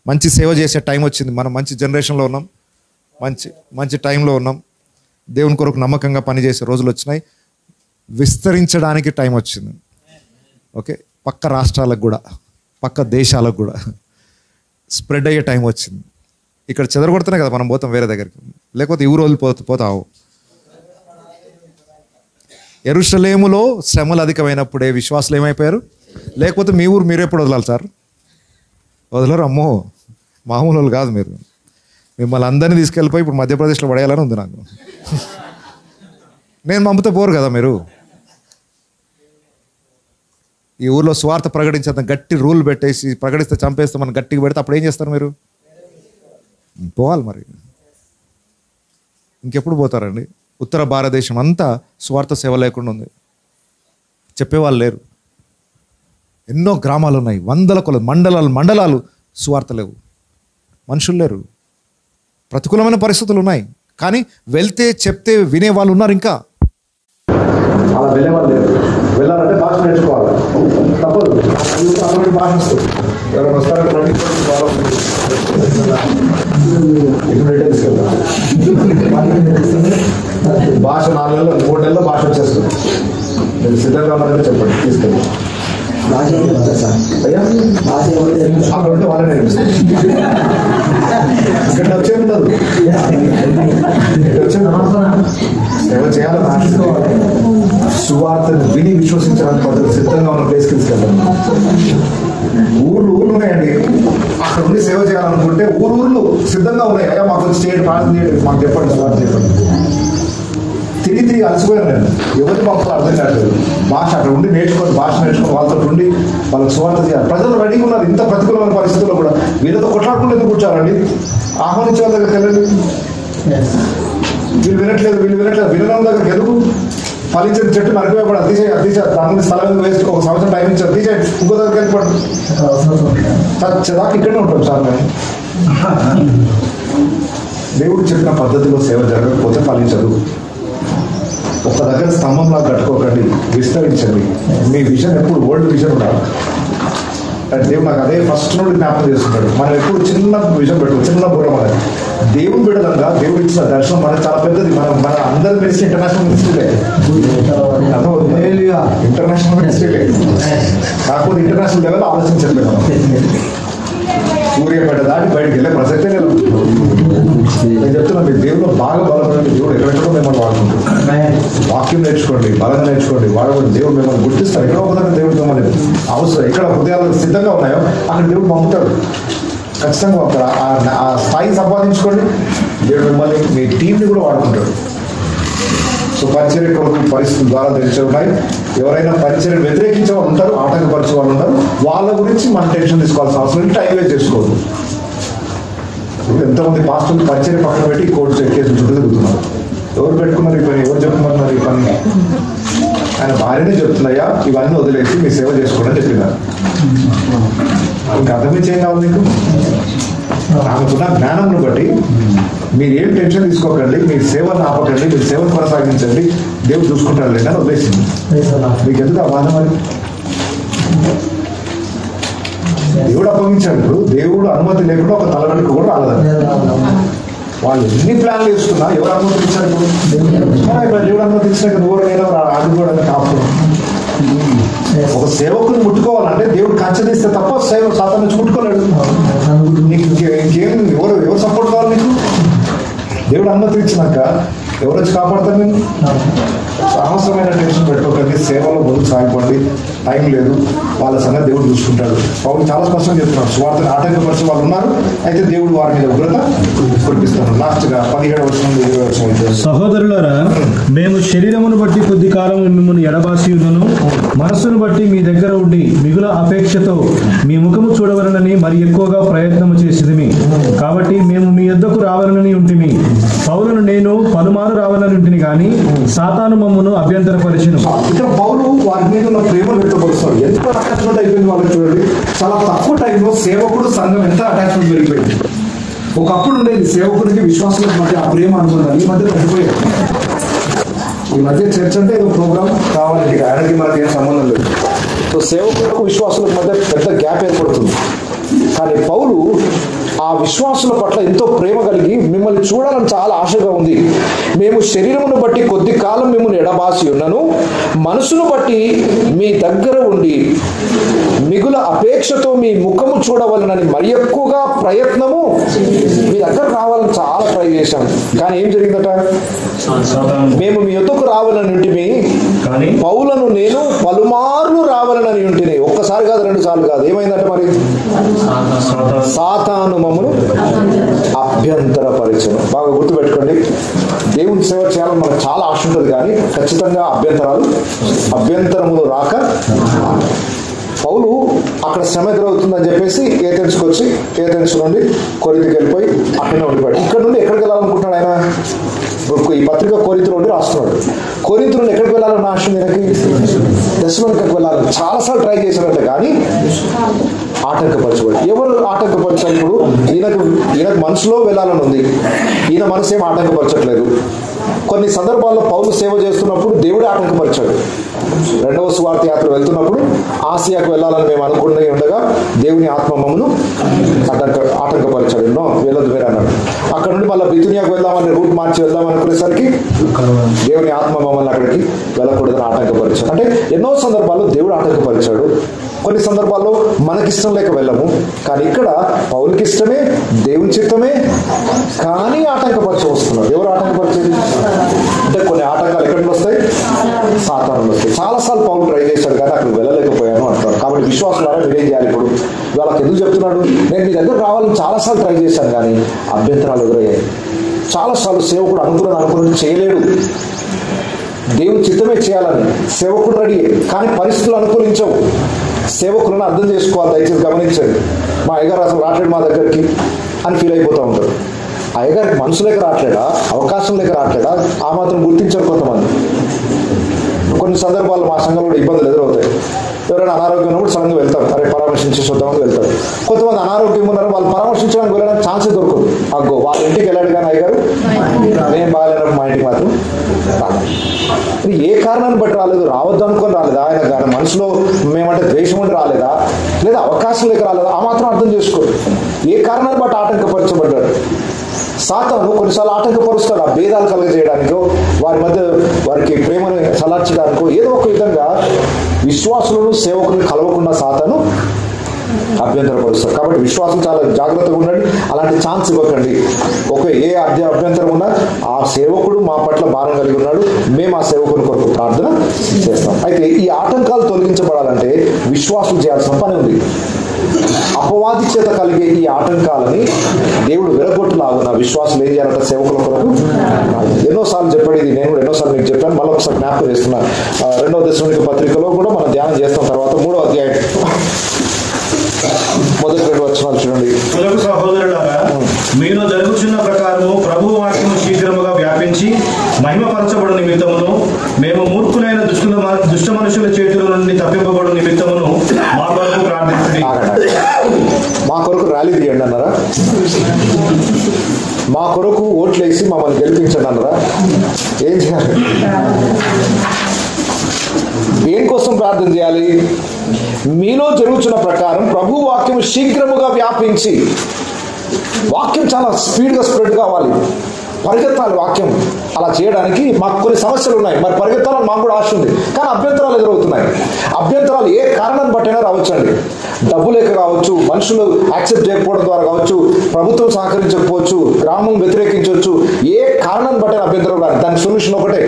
మంచి సేవ చేసే టైం వచ్చింది. మనం మంచి జనరేషన్లో ఉన్నాం, మంచి టైంలో ఉన్నాం. దేవుని కొరకు నమ్మకంగా పనిచేసే రోజులు వచ్చినాయి. విస్తరించడానికి టైం వచ్చింది. ఓకే, పక్క రాష్ట్రాలకు కూడా, పక్క దేశాలకు కూడా స్ప్రెడ్ అయ్యే టైం వచ్చింది. ఇక్కడ చెదరగొడుతున్నాయి కదా మనం పోతాం వేరే దగ్గరికి, లేకపోతే ఈ ఊరు పోతావు. యెరూషలేములో శ్రమలు అధికమైనప్పుడే విశ్వాసులు ఏమైపోయారు? లేకపోతే మీ ఊరు మీరు ఎప్పుడు వదలాలి సార్? వదలరు. అమ్మో, మామూలు వాళ్ళు కాదు మీరు. మిమ్మల్ని అందరినీ తీసుకెళ్ళిపోయి ఇప్పుడు మధ్యప్రదేశ్లో పడేయాలని ఉంది నాకు. నేను పంపితే పోరు కదా మీరు. ఈ ఊర్లో స్వార్థ ప్రకటించేంత గట్టి రూల్ పెట్టేసి ప్రకటిస్తే చంపేస్తే మనం గట్టిగా పెడితే అప్పుడు ఏం చేస్తారు మీరు? పోవాలి మరి. ఇంకెప్పుడు పోతారండి? ఉత్తర భారతదేశం అంతా స్వార్థ సేవ లేకుండా ఉంది, చెప్పేవాళ్ళు లేరు. ఎన్నో గ్రామాలు ఉన్నాయి, వందల కొల మండలాలు స్వార్థ లేవు, మనుషులు లేరు. ప్రతికూలమైన పరిస్థితులు ఉన్నాయి, కానీ వెళ్తే చెప్తే వినేవాళ్ళు ఉన్నారు. ఇంకా
అలా వెళ్ళేవాళ్ళు లేరు. వెళ్ళాలంటే భాష నేర్చుకోవాలి, తప్పదు. భాష వస్తుంది. ఎవరైనా వస్తారంటే భాష 4 నెలలు 3 నెలల్లో భాష వచ్చేస్తుంది. మీరు సిద్ధంగా ఉన్నారని చెప్పండి, తీసుకెళ్ళి అయ్యా అక్కడ ఉంటే వాళ్ళే నేర్పిస్తారు. ఇక్కడ వచ్చేది ఉండదు. సేవ చేయాలని ఆశ, సువార్తను విని విశ్వసించడానికి పద్ధతి సిద్ధంగా ఉన్న ప్లేస్కి తీసుకెళ్తాను. ఊర్లు ఉన్నాయండి, అక్కడ ఉండి సేవ చేయాలనుకుంటే ఊర్లు సిద్ధంగా ఉన్నాయి. అయ్యా మాకు స్టేట్ ప్రాంతం చేయండి, మాకు చెప్పండి, సువార్త చెప్పండి. తిరిగి అలసిపోయాను నేను. ఎవరి పంపాలో అర్థం కావట్లేదు. భాష అక్కడ ఉండి నేర్చుకొని, భాష నేర్చుకొని వాళ్ళతో ఉండి వాళ్ళకి సువార్త చేయాలి. ప్రజలు రెడీగా ఉన్నారు. ఇంత ప్రతికూలమైన పరిస్థితుల్లో కూడా వీళ్ళతో కొట్లాడుకుంటూ ఎందుకు కూర్చోాలండి? ఆహ్వానించే వాళ్ళ దగ్గరికి వెళ్ళండి. వీళ్ళు వినట్లేదు. వినడం దగ్గరికి ఎందుకు? ఫలించిన చెట్టు నరికివేయబడి అతిశయ దాని స్థలం వేసి 1 సంవత్సరం టైం ఇచ్చారు, తీసేయండి, ఇంకో దగ్గరికి వెళ్ళిపోండి. చచ్చేదాకా ఇక్కడనే ఉంటాం సార్ మేము. దేవుడు చెప్పిన పద్ధతిలో సేవ జరగకపోతే ఫలించదు. ఒక దగ్గర స్తంభంలా కట్టుకోకండి, విస్తరించండి. మీ విజన్ ఎప్పుడు వరల్డ్ విజన్ ఉండాలి. దేవుడు నాకు అదే ఫస్ట్ నుండి జ్ఞాపకం చేస్తున్నాడు. మనం ఎప్పుడు చిన్న విజన్ పెట్టు, చిన్న బుర్ర. మన దేవుడు బిడ్డలంగా దేవుడు ఇచ్చిన దర్శనం మనకు చాలా పెద్దది. మన అందరి మినిస్ట్రీ ఇంటర్నేషనల్ మినిస్ట్రీలే, ఇంటర్నేషనల్ మినిస్ట్రీలే. కాకపోతే ఇంటర్నేషనల్ లెవెల్ ఆలోచించట్లేదు మనం. సూర్యపేట దాటి బయటికి వెళ్ళే ప్రసక్తే లేదు. నేను చెప్తున్నా, మీ దేవుడు బాగా బలమైన దేవుడు ఎక్కడెక్కడో మిమ్మల్ని వాడుకుంటాడు. వాక్యం నేర్చుకోండి, బలంగా నేర్చుకోండి, వాడకూడదు. దేవుడు మిమ్మల్ని గుర్తిస్తారు. ఎక్కడో ఒక దగ్గర దేవుడు మిమ్మల్ని అవసరం, ఎక్కడ హృదయాలు సిద్ధంగా ఉన్నాయో అక్కడ దేవుడు పంపుతాడు. ఖచ్చితంగా అక్కడ ఆ స్థాయి సంపాదించుకోండి. దేవుడు మిమ్మల్ని, మీ టీంని కూడా వాడుకుంటాడు. సో పరిచర్య కొరకు పరిస్థితుల ద్వారా తెలిసి ఉన్నాయి. ఎవరైనా పరిచర్యను వ్యతిరేకించే వాళ్ళు ఉంటారు, ఆటంకపరిచే వాళ్ళు ఉంటారు. వాళ్ళ గురించి మనం టెన్షన్ తీసుకోవాల్సిన అవసరం లేదు. టైం వేస్ట్ చేసుకోవద్దు. ఎంతమంది పాస్టర్లు పరిచర్య పక్కన పెట్టి కోర్టు కేసులు చుట్టూ తిరుగుతున్నారు. ఎవరు పెట్టుకున్నారు ఈ పని? ఎవరు చెప్తున్నారు ఈ పని? ఆయన భార్యనే చెప్తున్నాయా ఇవన్నీ వదిలేసి మీ సేవ చేసుకోండి అని చెప్పినారు. ఇంకా అర్థమించి ఏం కావాలి మీకు? నాకున్న జ్ఞానంను బట్టి మీరు ఏం టెన్షన్ తీసుకోకండి, మీ సేవను ఆపకండి, మీరు సేవను కొనసాగించండి, దేవుడు చూసుకుంటాడు లేదని వదిలేసింది. మీకు ఎందుకు ఆ బాధ? మరి దేవుడు అప్పగించాడు. ఇప్పుడు దేవుడు అనుమతి లేకుండా ఒక తలగడుకు కూడా రాలేదు. వాళ్ళు ఎన్ని ప్లాన్లు వేసుకున్నా ఎవరు అనుమతి ఇచ్చారు? ఇప్పుడు దేవుడు అనుమతి ఇచ్చినాక నువ్వు నేను ఆడుకోవడానికి ఆపుతున్నాం. ఒక సేవకుని ముట్టుకోవాలంటే దేవుడు కంచెదిస్తే తప్ప సేవ సాతాను నుంచి ముట్టుకోలేడు. నీకు ఇంకేం ఎవరు సపోర్ట్ కావాలి నీకు? దేవుడు అనుమతి ఇచ్చినాక ఎవరు వచ్చి కాపాడతారు నేను? అనవసరమైన టెన్షన్ పెట్టుకోకండి, సేవలో ముందుకు సాగిపోండి. టైం లేదు, వాళ్ళ సంగతి దేవుడు చూసుకుంటాడు. పౌలు చాలా స్పష్టంగా చెప్తున్నాడు, స్వార్థను ఆటంకపరిచే వాళ్ళు ఉన్నారు, అయితే దేవుడు వారి మీద ఉగ్రత కురిపిస్తాడు. లాస్ట్గా 17వ వచనం 20వ వచనం.
సహోదరులారా, మేము శరీరమును బట్టి కొద్ది కాలం మిమ్మల్ని ఎడబాసి ఉన్నను, మనస్సును బట్టి మీ దగ్గర ఉండి మిగుల అపేక్షతో మీ ముఖము చూడవలనని మరి ఎక్కువగా ప్రయత్నము చేసేది. కాబట్టి మేము మీ యొద్దకు రావాలని ఉంటిమి. పౌలును నేను పలుమారు రావాలని ఉంటిని, కానీ సాతాను మమ్మను అభ్యంతరపరిచెను.
ఇక్కడ పౌలు వారి మీద ఉన్న ప్రేమ అభ్యంతరపరుస్తున్నారు. ఎంత అటాచ్మెంట్ అయిపోయింది వాళ్ళకి చూడండి. చాలా తక్కువ టైంలో సేవకుడు సంఘం ఎంత అటాచ్మెంట్ పెరిగిపోయింది. ఒకప్పుడు ఉండేది సేవకుడికి విశ్వాసులకు మధ్య ఆ ప్రేమ అనుకుంటారు, ఈ మధ్య తగ్గిపోయారు. ఈ మధ్య చర్చ్ అంటే ఏదో ప్రోగ్రామ్ కావాలండి, ఆయనకి మనకి ఏం సంబంధం లేదు. సో సేవకులకు విశ్వాసులకు మధ్య పెద్ద గ్యాప్ ఏర్పడుతుంది. కానీ పౌలు ఆ విశ్వాసుల పట్ల ఎంతో ప్రేమ కలిగి మిమ్మల్ని చూడాలని చాలా ఆశగా ఉంది. మేము శరీరమును బట్టి కొద్ది కాలం మిమ్మల్ని ఎడబాసి ఉన్నను, మనసును బట్టి మీ దగ్గర ఉండి మిగుల అపేక్షతో మీ ముఖము చూడవలనని మరి ఎక్కువగా ప్రయత్నము మీ దగ్గర రావాలని చాలా ట్రై చేశాం. కానీ ఏం జరిగిందట? మేము మీ యొద్దకు రావాలని ఉంటిమి, పౌలను నేను పలుమార్లు రావాలని ఉంటిని. ఒక్కసారి కాదు, 2 సార్లు కాదు. ఏమైందట మరి? సాతాను మమ్మను అభ్యంతరపరిచను. బాగా గుర్తుపెట్టుకోండి, దేవుని సేవ చేయాలని మనకు చాలా ఆశ ఉంటుంది, కానీ ఖచ్చితంగా అభ్యంతరములు రాక పౌలు అక్కడ శ్రమ ఎదురవుతుందని చెప్పేసి ఏథెన్స్ నుండి కొరింథీకి వెళ్ళిపోయి అక్కడనే ఉండిపోయాడు. ఇక్కడ నుండి ఎక్కడికి వెళ్ళాలనుకుంటున్నాడు ఆయన? ఈ పత్రిక కొరింథీ నుండి రాస్తున్నాడు. కొరింథీ నుండి ఎక్కడికి వెళ్ళాలని ఆశ ఈయనకి? దశలోనికి వెళ్ళాలని చాలాసార్లు ట్రై చేశారంటే కానీ ఆటంకపరచబడి. ఎవరు ఆటంకపరిచారు? ఇప్పుడు ఈయనకు మనసులో వెళ్ళాలని ఉంది, ఈయన మనసు ఏం ఆటంకపరచట్లేదు. కొన్ని సందర్భాల్లో పౌలు సేవ చేస్తున్నప్పుడు దేవుడే ఆటంకపరిచాడు. 2వ సువార్త యాత్ర వెళ్తున్నప్పుడు ఆసియాకు వెళ్ళాలని మేము అనుకునే ఉండగా దేవుని ఆత్మ మమ్మను ఆటంకపరిచాడు. ఎన్నో వెళ్ళదు మీరు అన్నాడు. అక్కడ నుండి మళ్ళీ బితునియాకు వెళ్దామని రూట్ మార్చి వెళ్దాం అనుకునేసరికి దేవుని ఆత్మ మమ్మల్ని అక్కడికి వెళ్ళకూడదని ఆటంకపరిచాడు. అంటే ఎన్నో సందర్భాల్లో దేవుడు ఆటంకపరిచాడు. కొన్ని సందర్భాల్లో మనకిష్టం లేక వెళ్ళము. కానీ ఇక్కడ పౌలుకి ఇష్టమే, దేవుని చిత్తమే, కానీ ఆటంకపరిచి వస్తున్నారు. ఎవరు ఆటంకపరిచేది? అంటే కొన్ని ఆటంకాలు ఎక్కడికి వస్తాయి? సాతానులు వస్తాయి. చాలాసార్లు పౌలు ట్రై చేశాడు, కానీ అక్కడికి వెళ్ళలేకపోయాను అంటారు. కాబట్టి విశ్వాసులారా మీరేం చేయాలి? ఇప్పుడు వాళ్ళకి ఎందుకు చెప్తున్నాడు? నేను మీ దగ్గర రావాలని చాలాసార్లు ట్రై చేశాను, కానీ అభ్యంతరాలు ఎదురయ్యాయి. చాలాసార్లు సేవకుడు అనుకుని చేయలేడు. దేవుని చిత్తమే చేయాలని సేవకుడు రెడీ, కానీ పరిస్థితులు అనుకూలించవు. సేవకులను అర్థం చేసుకోవాలి. దయచేసి గమనించండి. మా అయ్యగారు అసలు రావట్లేదు మా దగ్గరికి అని ఫీల్ అయిపోతూ ఉంటారు. అయ్యగారికి మనసు లేక రావట్లేదా, అవకాశం లేక రావట్లేదా, ఆ మాత్రం గుర్తించారు కొంతమంది. కొన్ని సందర్భాల్లో మా సంఘంలో కూడా ఇబ్బందులు ఎదురవుతాయి. ఎవరైనా అనారోగ్యం ఉన్నప్పుడు సడన్గా వెళ్తారు, అరే పరామర్శించేసి వద్దామని వెళ్తారు. కొంతమంది అనారోగ్యం ఉన్నారు, వాళ్ళు పరామర్శించడానికి వెళ్ళడానికి ఛాన్సే దొరకదు. అగ్గో వాళ్ళ ఇంటికి వెళ్ళాడు, కానీ అయ్యగారు నేను బాగాలేనప్పుడు మా ఇంటికి మాత్రం రాలేదు. ఏ కారణాన్ని బట్టి రాలేదు? రావద్దు అనుకొని రాలేదా? ఆయన కానీ మనసులో మేమంటే ద్వేషం ఉండి రాలేదా, లేదా అవకాశం లేక రాలేదా? ఆ మాత్రం అర్థం చేసుకోరు. ఏ కారణాన్ని బట్టి ఆటంకపరచబడ్డాడు? సాతాను కొన్నిసార్లు ఆటంకపరుస్తాడు. ఆ భేదాలు కలుగజేయడానికో, వారి మధ్య వారికి ప్రేమను చలార్చడానికో, ఏదో ఒక విధంగా విశ్వాసులను సేవకులను కలవకుండా సాతాను అభ్యంతరపరుస్తాడు. కాబట్టి విశ్వాసం చాలా జాగ్రత్తగా ఉండండి. అలాంటి ఛాన్స్ ఇవ్వకండి. ఏ అభ్యంతరం ఉన్నా ఆ సేవకుడు మా పట్ల భారం కలిగి ఉన్నాడు, మేము ఆ సేవకుని కొరకు ప్రార్థన చేస్తాం. అయితే ఈ ఆటంకాలు తొలగించబడాలంటే విశ్వాసం చేయాల్సిన పని ఉంది. అపవాది చేత కలిగే ఈ ఆటంకాలని దేవుడు విరగొట్టులాగున విశ్వాసులు ఏం చేయాలంటే సేవకుల కొరకు ఎన్నోసార్లు చెప్పాడు. ఇది నేను కూడా ఎన్నోసార్లు మీకు చెప్పాను, మళ్ళీ ఒకసారి జ్ఞాపకం చేస్తున్నాను. 2వ దశలోనిక పత్రికలో కూడా మనం ధ్యానం చేస్తాం. తర్వాత 3వ అధ్యాయం మొదటి 2 వచనాలు చూడండి.
తెలుగు సహోదరులారా, మీలో జరుగుతున్న ప్రకారము ప్రభు వాక్యము శీఘ్రముగా వ్యాపించి మహిమపరచబడు నిమిత్తమును, మేము మూర్ఖులైన దుష్ట మనుషుల చేతుల నుండి తప్పింపబడు నిమిత్తమును మా కొరకు ప్రార్థించండి.
మా కొరకు ర్యాలీ తీయండి అన్నారా? మా కొరకు ఓట్లేసి మమ్మల్ని గెలిపించండి అన్నారా? ఏం చేయాలి? దేనికోసం ప్రార్థన చేయాలి? మీలో జరుగుతున్న ప్రకారం ప్రభు వాక్యం శీఘ్రముగా వ్యాపించి, వాక్యం చాలా స్పీడ్గా స్ప్రెడ్ కావాలి, పరిగెత్తాలి వాక్యం. అలా చేయడానికి మాకు కొన్ని సమస్యలు ఉన్నాయి. మరి పరిగెత్తాలని మాకు కూడా ఆశ ఉంది, కానీ అభ్యంతరాలు ఎదురవుతున్నాయి. అభ్యంతరాలు ఏ కారణాన్ని బట్టైనా రావచ్చండి. డబ్బు లేక కావచ్చు, మనుషులు యాక్సెప్ట్ చేయకపోవడం ద్వారా కావచ్చు, ప్రభుత్వం సహకరించకపోవచ్చు, గ్రామం వ్యతిరేకించవచ్చు. ఏ కారణాన్ని బట్టైనా అభ్యంతరం రాదు. దానికి సొల్యూషన్ ఒకటే,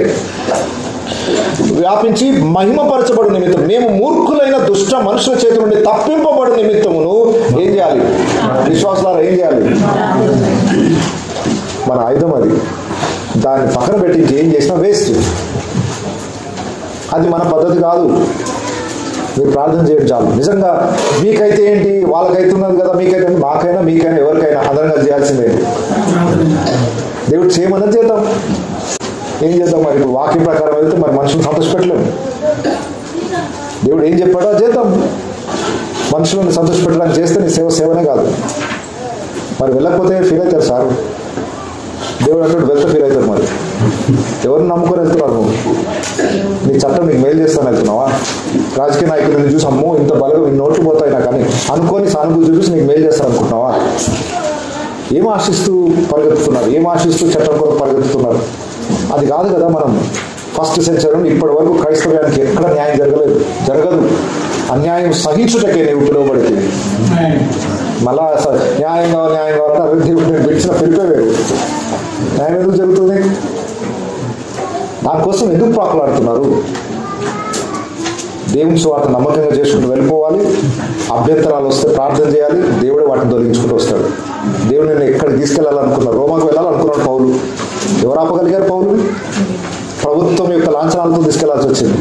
వ్యాపించి మహిమపరచబడు నిమిత్తం, మేము మూర్ఖులైన దుష్ట మనుషుల చేతి నుండి తప్పింపబడు నిమిత్తమును ఏం చేయాలి? విశ్వాసాలు ఏం చేయాలి? మన ఆయుధం అది. దాన్ని పక్కన పెట్టి ఏం చేసినా వేస్ట్. అది మన పద్ధతి కాదు. మీరు ప్రార్థన చేయండి చాలు. నిజంగా మీకైతే ఏంటి, వాళ్ళకైతే ఉన్నది కదా, మీకైతే, మాకైనా మీకైనా ఎవరికైనా అందరం కలిసి చేయాల్సిందే. దేవుడు చేయమన్నది చేద్దాం. ఏం చేద్దాం మరి? ఇప్పుడు వాక్యం ప్రకారం వెళ్తే మరి మనుషులు సంతోషపెట్టలేము. దేవుడు ఏం చెప్పాడో అది చేద్దాం. మనుషులను సంతోషపెట్టడానికి చేస్తే నీ సేవనే కాదు. మరి వెళ్ళకపోతే ఫీల్ అవుతారు సార్. దేవుడు అంటే వెళ్తే ఫీల్ అవుతారు. మరి ఎవరిని నమ్ముకొని వెళ్తున్నారు నువ్వు? నీ చట్టం నీకు మేలు చేస్తాను వెళ్తున్నావా? రాజకీయ నాయకులను చూసి అమ్మో ఇంత బలగా నీ నోట్లు పోతాయి నాకు అని అనుకొని సానుభూతి చూసి నీకు మేలు చేస్తాను అనుకుంటున్నావా? ఏం ఆశిస్తూ పరిగెత్తుతున్నారు? ఏం ఆశిస్తూ చట్టం కొరకు పరిగెత్తుతున్నారు? అది కాదు కదా. మనం ఫస్ట్ సెంచరీ ఇప్పటి వరకు క్రైస్తవ్యానికి ఎక్కడ న్యాయం జరగదు. అన్యాయం సహించుటకే నేను పిలువబడింది. మళ్ళా న్యాయం కావాలంటే దేవుడు నేను పిలిచిన పిలిపేవారు. న్యాయం ఎందుకు జరుగుతుంది? దానికోసం ఎందుకు పాకులాడుతున్నారు? దేవుని స్వార్థ నమ్మకంగా చేసుకుంటూ వెళ్ళిపోవాలి. అభ్యంతరాలు వస్తే ప్రార్థన చేయాలి. దేవుడే వాటిని తొలగించుకుంటూ వస్తాడు. దేవుడు నేను ఎక్కడికి తీసుకెళ్ళాలనుకున్నాను? రోమాకు వెళ్ళాలనుకున్నాడు పౌలు. ఎవరు ఆపగలిగారు పౌలుని? ప్రభుత్వం యొక్క లాంఛనాలతో తీసుకెళ్లాల్సి వచ్చింది.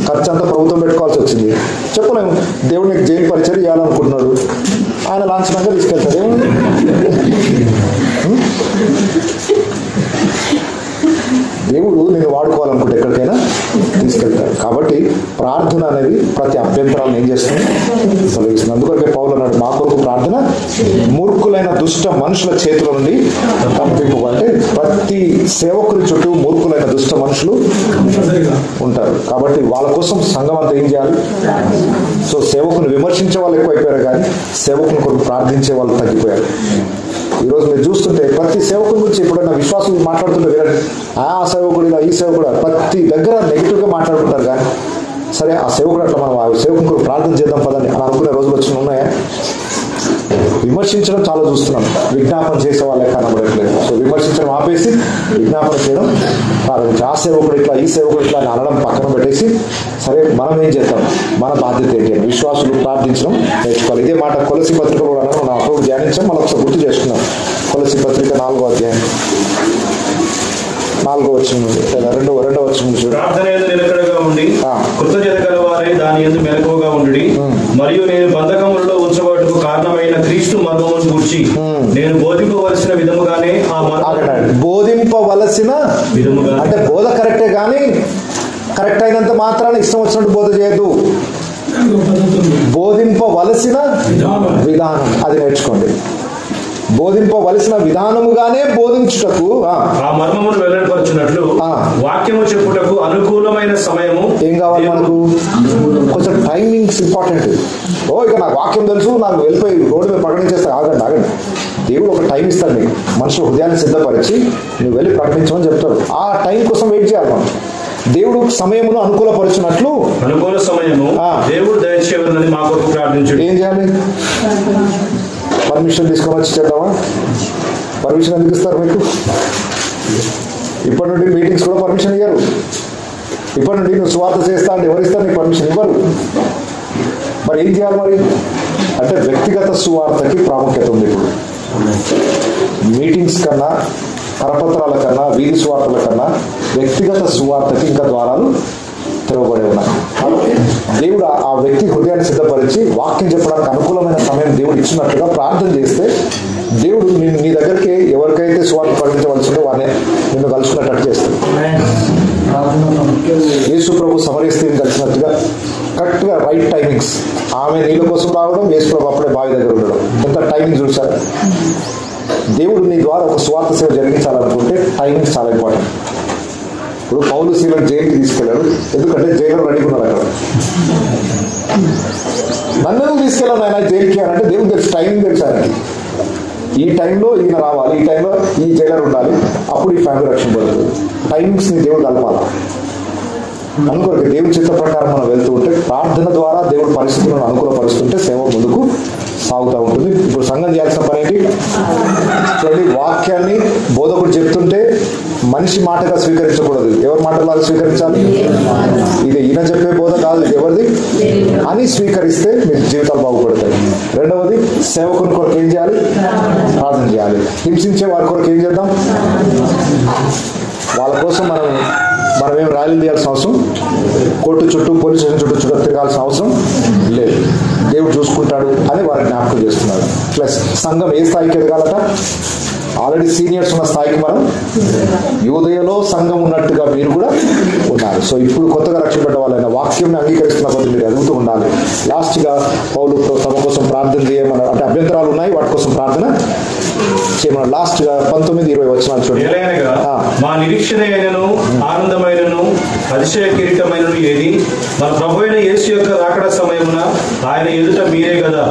ఖర్చు అంతా ప్రభుత్వం పెట్టుకోవాల్సి వచ్చింది. చెప్పలేము. దేవుడు నీకు జైలు పరిచయం చేయాలనుకుంటున్నాడు, ఆయన లాంఛనంగా తీసుకెళ్తాడు. ఏముంది? దేవుడు నేను వాడుకోవాలనుకుంటే ఎక్కడికైనా తీసుకెళ్తాడు. కాబట్టి ప్రార్థన అనేది ప్రతి అభ్యంతరాలను ఏం చేస్తుంది? తొలగిస్తుంది. అందుకొరకే పౌలు అన్నాడు, మా కొరకు ప్రార్థన మూర్ఖులైన దుష్ట మనుషుల చేతుల నుండి తప్పింపు. అంటే ప్రతి సేవకుని చుట్టూ మూర్ఖులైన దుష్ట మనుషులు ఉంటారు. కాబట్టి వాళ్ళ కోసం సంఘం అంతా ఏం చేయాలి? సో సేవకుని విమర్శించే వాళ్ళు ఎక్కువైపోయారు, కానీ సేవకుని కొరకు ప్రార్థించే వాళ్ళు తగ్గిపోయారు. ఈరోజు మీరు చూస్తుంటే ప్రతి సేవకుని గురించి ఎప్పుడైనా విశ్వాసులు మాట్లాడుతుంటే వినండి, ఆ సేవకుడు ఇలా, ఈ సేవకుడు ప్రతి దగ్గర నెగిటివ్గా మాట్లాడుకుంటారు. కానీ సరే ఆ సేవకుడు అట్లా మనం ఆ సేవకుని కొరకు ప్రార్థన చేద్దాం పదండి అని అనుకునే రోజులు వచ్చిన ఉన్నాయా? విమర్శించడం చాలా చూస్తున్నాం, విజ్ఞాపన చేసే వాళ్ళే కనబడట్లేదు. సో విమర్శించడం ఆపేసి విజ్ఞాపన చేయడం ప్రారంభించి ఆ సేవకుడు ఇట్లా, ఈ సేవకుడు ఇట్లా అని అనడం పక్కన పెట్టేసి సరే మనం ఏం చేద్దాం, మన బాధ్యత ఏంటి అని విశ్వాసులు ప్రార్థించడం నేర్చుకోవాలి. ఇదే మాట కొలసి పత్రిక కూడా మనం అప్పుడు ధ్యానించాం, మనం ఒకసారి గుర్తు చేసుకున్నాం. కొలసి పత్రిక 4వ అధ్యాయం 4వ వచనం లేదా 2వ వచనం నుంచి
ప్రార్థన యందు నిలకడగా ఉండి కృతజ్ఞత గలవారై దాని యందు మెలకువగా ఉండుడి. మరియు నేను బంధకములలో ఉంచబడుటకు కారణమైన క్రీస్తు మర్మమును గూర్చి నేను బోధింపవలసిన విధముగానే ఆ
బోధింపవలసిన విధముగా, అంటే బోధ కరెక్టే, కానీ కరెక్ట్ అయినంత మాత్రాన ఇష్టం వచ్చినట్టు బోధ చేయదు. బోధింపవలసిన విధానం అది నేర్చుకోండి. బోధింపవలసిన విధానముగానే బోధించుటకు
ఆ మర్మమును వెల్లడిపరచునట్లు వాక్యము చెప్పుటకు అనుకూలమైన సమయము
ఏం కావాలి మనకు? కొంచెం టైమింగ్స్ ఇంపార్టెంట్. ఇక నాకు వాక్యం తెలుసు, నాకు వెళ్ళిపోయి రోడ్డు మీద ప్రకటించేస్తే ఆగండి. దేవుడు ఒక టైం ఇస్తాడు నీకు. మనుషుల హృదయాన్ని సిద్ధపరిచి నువ్వు వెళ్ళి ప్రకటించమని చెప్తాడు. ఆ టైం కోసం వెయిట్ చేయాలి మనం. దేవుడు సమయమును అనుకూల సమయము
దేవుడు దయచేయాలని మా కొరకు ప్రార్థించండి.
ఏం చేయాలి? పర్మిషన్ తీసుకొని వచ్చి చేద్దామా? పర్మిషన్ ఎందుకు ఇస్తారు మీకు? ఇప్పటి నుండి మీటింగ్స్ కూడా పర్మిషన్ ఇవ్వరు. ఇప్పటి నుండి నువ్వు స్వార్థ చేస్తా అంటే ఎవరు ఇస్తారు? నీకు పర్మిషన్ ఇవ్వరు. మరి ఏం చేయాలి? మరి అంటే వ్యక్తిగత సువార్తకి ప్రాముఖ్యత ఉంది ఇప్పుడు. మీటింగ్స్ కన్నా, కరపత్రాల కన్నా, వీధి సువార్తల కన్నా వ్యక్తిగత సువార్తకి ఇంకా ద్వారాలు తెరవబడి ఉన్నాయి. దేవుడు ఆ వ్యక్తి హృదయాన్ని సిద్ధపరిచి వాక్యం చెప్పడానికి అనుకూలమైన సమయం దేవుడు ఇచ్చినట్లుగా ప్రార్థన చేస్తే దేవుడు నీ దగ్గరికి ఎవరికైతే సువార్త ప్రకటించవలసి ఉంటే వారిని నిన్ను కలుసుకున్నట్టు చేస్తాడు. యేసు ప్రభు సమరయ స్త్రీని కలిసినట్టుగా కరెక్ట్గా రైట్ టైమింగ్స్. ఆమె నీళ్ళ కోసం రావడం, యేసు ప్రభు అప్పుడే బావి దగ్గర ఉండడం, ఎంత టైమింగ్ చూశారు. దేవుడు నీ ద్వారా ఒక స్వార్థ సేవ జరిగించాలనుకుంటే టైమింగ్స్ చాలా ఇంపార్టెంట్. ఇప్పుడు పౌలు శీలను జైలుకి తీసుకెళ్ళాడు, ఎందుకంటే జైలు రెడీగా ఉన్నాడు అక్కడ. నన్ను తీసుకెళ్ళాను ఆయన జైలుకి అని అంటే దేవుడు తెలుసు, టైమింగ్ తెలుసు ఆయనకి. ఈ టైంలో ఈయన రావాలి, ఈ టైంలో ఈ జైలర్ ఉండాలి, అప్పుడు ఈ ఫ్యామిలీ రక్షణ పడుతుంది. టైమింగ్స్ని దేవుడు కలపాలి. అనుకోరు దేవుడి చిత్త ప్రకారం మనం వెళ్తూ ఉంటే, ప్రార్థన ద్వారా దేవుడు పరిస్థితులను అనుకూలపరుస్తుంటే సేవ ముందుకు సాగుతూ ఉంటుంది. ఇప్పుడు సంఘం చేయాల్సిన పని ఏంటి? చూడండి, వాక్యాన్ని బోధకుడు చెప్తుంటే మనిషి మాటగా స్వీకరించకూడదు. ఎవరి మాటలాగా స్వీకరించాలి? ఇది ఈయన చెప్పే బోధ కాదు, ఇది ఎవరిది అని స్వీకరిస్తే మీ జీవితాలు బాగుపడతాయి. రెండవది, సేవకుని కొరకు ఏం చేయాలి? ప్రార్థన చేయాలి. హింసించే వారి కొరకు ఏం చేద్దాం? వాళ్ళ కోసం మనమేం ర్యాలీలు చేయాల్సిన అవసరం, కోర్టు చుట్టూ, పోలీస్ స్టేషన్ చుట్టూ తిరగాల్సిన అవసరం లేదు. దేవుడు చూసుకుంటాడు అని వారికి జ్ఞాపకం చేస్తున్నారు. ప్లస్ సంఘం ఏ స్థాయికి ఎదగాలట? ఆల్రెడీ సీనియర్స్ ఉన్న స్థాయికి మనం యూదయలో సంఘం ఉన్నట్టుగా మీరు కూడా ఉన్నారు. సో ఇప్పుడు కొత్తగా రక్షింపడ్డ వాళ్ళైన వాక్యం అంగీకరిస్తున్న కొద్ది మీరు ఎదుగుతూ ఉండాలి. లాస్ట్ గా పౌలు తమ కోసం ప్రార్థన చేయమని, అంటే అభ్యంతరాలు ఉన్నాయి వాటి కోసం ప్రార్థన చేయమని లాస్ట్ గా 19-20 వచనాలు చూడండి.
మా నిరీక్షణ అయినను ఆనందమైనను అతిశయ కిరీటమైనను ఏది? మన ప్రభు అయిన యేసు యొక్క రాకడ సమయమున ఆయన ఎదుట మీరే కదా,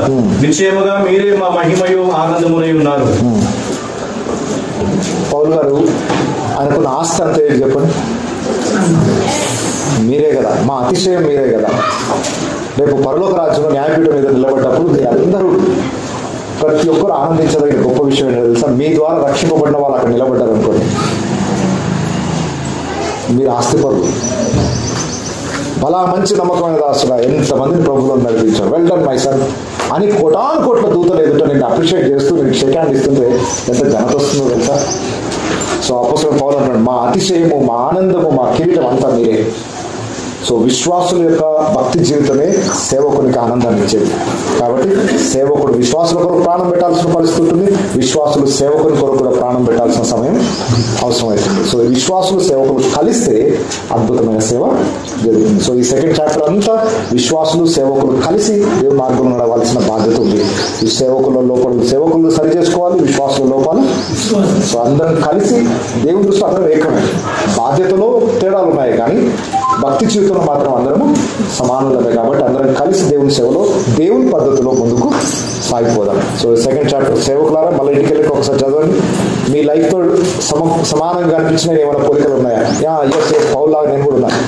నిశ్చయముగా మీరే మా మహిమయు ఆనందమునై ఉన్నారు.
పౌలు గారు ఆయనకున్న ఆస్తి అంతా ఏంటి చెప్పండి? మీరే కదా, మా అతిశయం మీరే కదా. రేపు పరలోక రాజ్యంలో న్యాయపీఠం మీద నిలబడ్డప్పుడు అందరూ ప్రతి ఒక్కరు ఆనందించదగిన గొప్ప విషయం ఏంటో తెలుసా? మీ ద్వారా రక్షింపబడిన వాళ్ళు అక్కడ నిలబడ్డారు అనుకోండి, మీరు ఆస్తిపరులు. బలా మంచి నమ్మకమైన దాసుగా ఎంతమందిని ప్రభువులో నడిపించారు, వెల్ డన్ మై సన్ అని కోటాను కోట్ల దూతలు ఎదుట నేను అప్రిషియేట్ చేస్తూ నేను షేక్ హ్యాండ్ ఇస్తుంటే ఎంత ఘనత వస్తుందో తెలుసా? సో అపోస్తలుడు పౌలు అంటున్నాడు, మా అతిశయము, మా ఆనందము, మా కిరీటం అంతా మీరే. సో విశ్వాసుల యొక్క భక్తి జీవితమే సేవకునికి ఆనందాన్ని ఇచ్చేది. కాబట్టి సేవకుడు విశ్వాసుల కొరకు ప్రాణం పెట్టాల్సిన పరిస్థితి ఉంటుంది, విశ్వాసులు సేవకుని కొరకు కూడా ప్రాణం పెట్టాల్సిన సమయం అవసరమవుతుంది. సో విశ్వాసులు సేవకులు కలిస్తే అద్భుతమైన సేవ జరుగుతుంది. సో ఈ సెకండ్ చాప్టర్ అంతా విశ్వాసులు సేవకులు కలిసి దేవుని మార్గంలో నడవాల్సిన బాధ్యత ఉంది. ఈ సేవకుల లోపాలు సేవకులు సరి చేసుకోవాలి, విశ్వాసుల లోపాలు. సో అందరం కలిసి దేవుని దృష్టిలో అందరం ఏకమే. బాధ్యతలో తేడాలు ఉన్నాయి కానీ భక్తి జీవితంలో మాత్రం అందరము సమానులమే. కాబట్టి అందరం కలిసి దేవుని సేవలో దేవుని పద్ధతిలో ముందుకు సాగిపోదాం. సో సెకండ్ చాప్టర్ సేవకులారా మళ్ళీ ఇంటికి వెళ్ళి ఒకసారి చదవండి. మీ లైఫ్తో సమానంగా అనిపించిన ఏమైనా పోలికలు ఉన్నాయా? ఎస్ పౌల్లాగా నేను కూడా ఉన్నాను,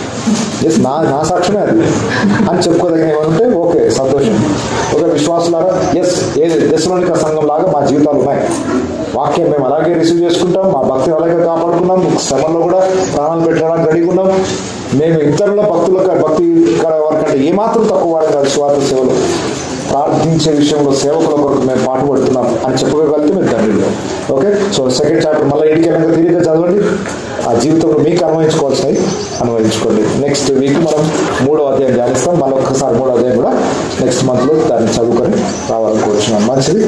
ఎస్ నా సాక్ష్యమే అది అని చెప్పుకోదగిన ఏమైనా ఉంటే ఓకే, సంతోషం. ఓకే విశ్వాసులారా, ఎస్ ఏది దశలోనిక సంఘం లాగా మా జీవితాలు ఉన్నాయి. వాక్యం మేము అలాగే రిసీవ్ చేసుకుంటాం, మా భక్తిని అలాగే కాపాడుకున్నాం, శ్రమంలో కూడా ప్రాణాలు పెట్టడానికి రెడీగా ఉన్నాం. మేము ఇతరుల భక్తి వారికంటే ఏమాత్రం తక్కువ వాడే కాదు. స్వార్థ సేవలు ప్రార్థించే విషయంలో సేవకుల కొరకు మేము పాటుపడుతున్నాం అని చెప్పుకోగలిగితే మీరు తండ్రిలో. ఓకే, సో సెకండ్ చాప్టర్ మళ్ళీ ఇంటికి వెళ్ళాక తిరిగి చదవండి. ఆ జీవితంలో మీకు అన్వయించుకోవాల్సినవి అన్వయించుకోండి. నెక్స్ట్ వీక్ మనం 3వ అధ్యాయం ధ్యానిస్తాం. మళ్ళీ ఒక్కసారి 3వ అధ్యాయం కూడా నెక్స్ట్ మంత్లో దాన్ని చదువుకొని రావాలని కోరుచున్నాం. మంచిది.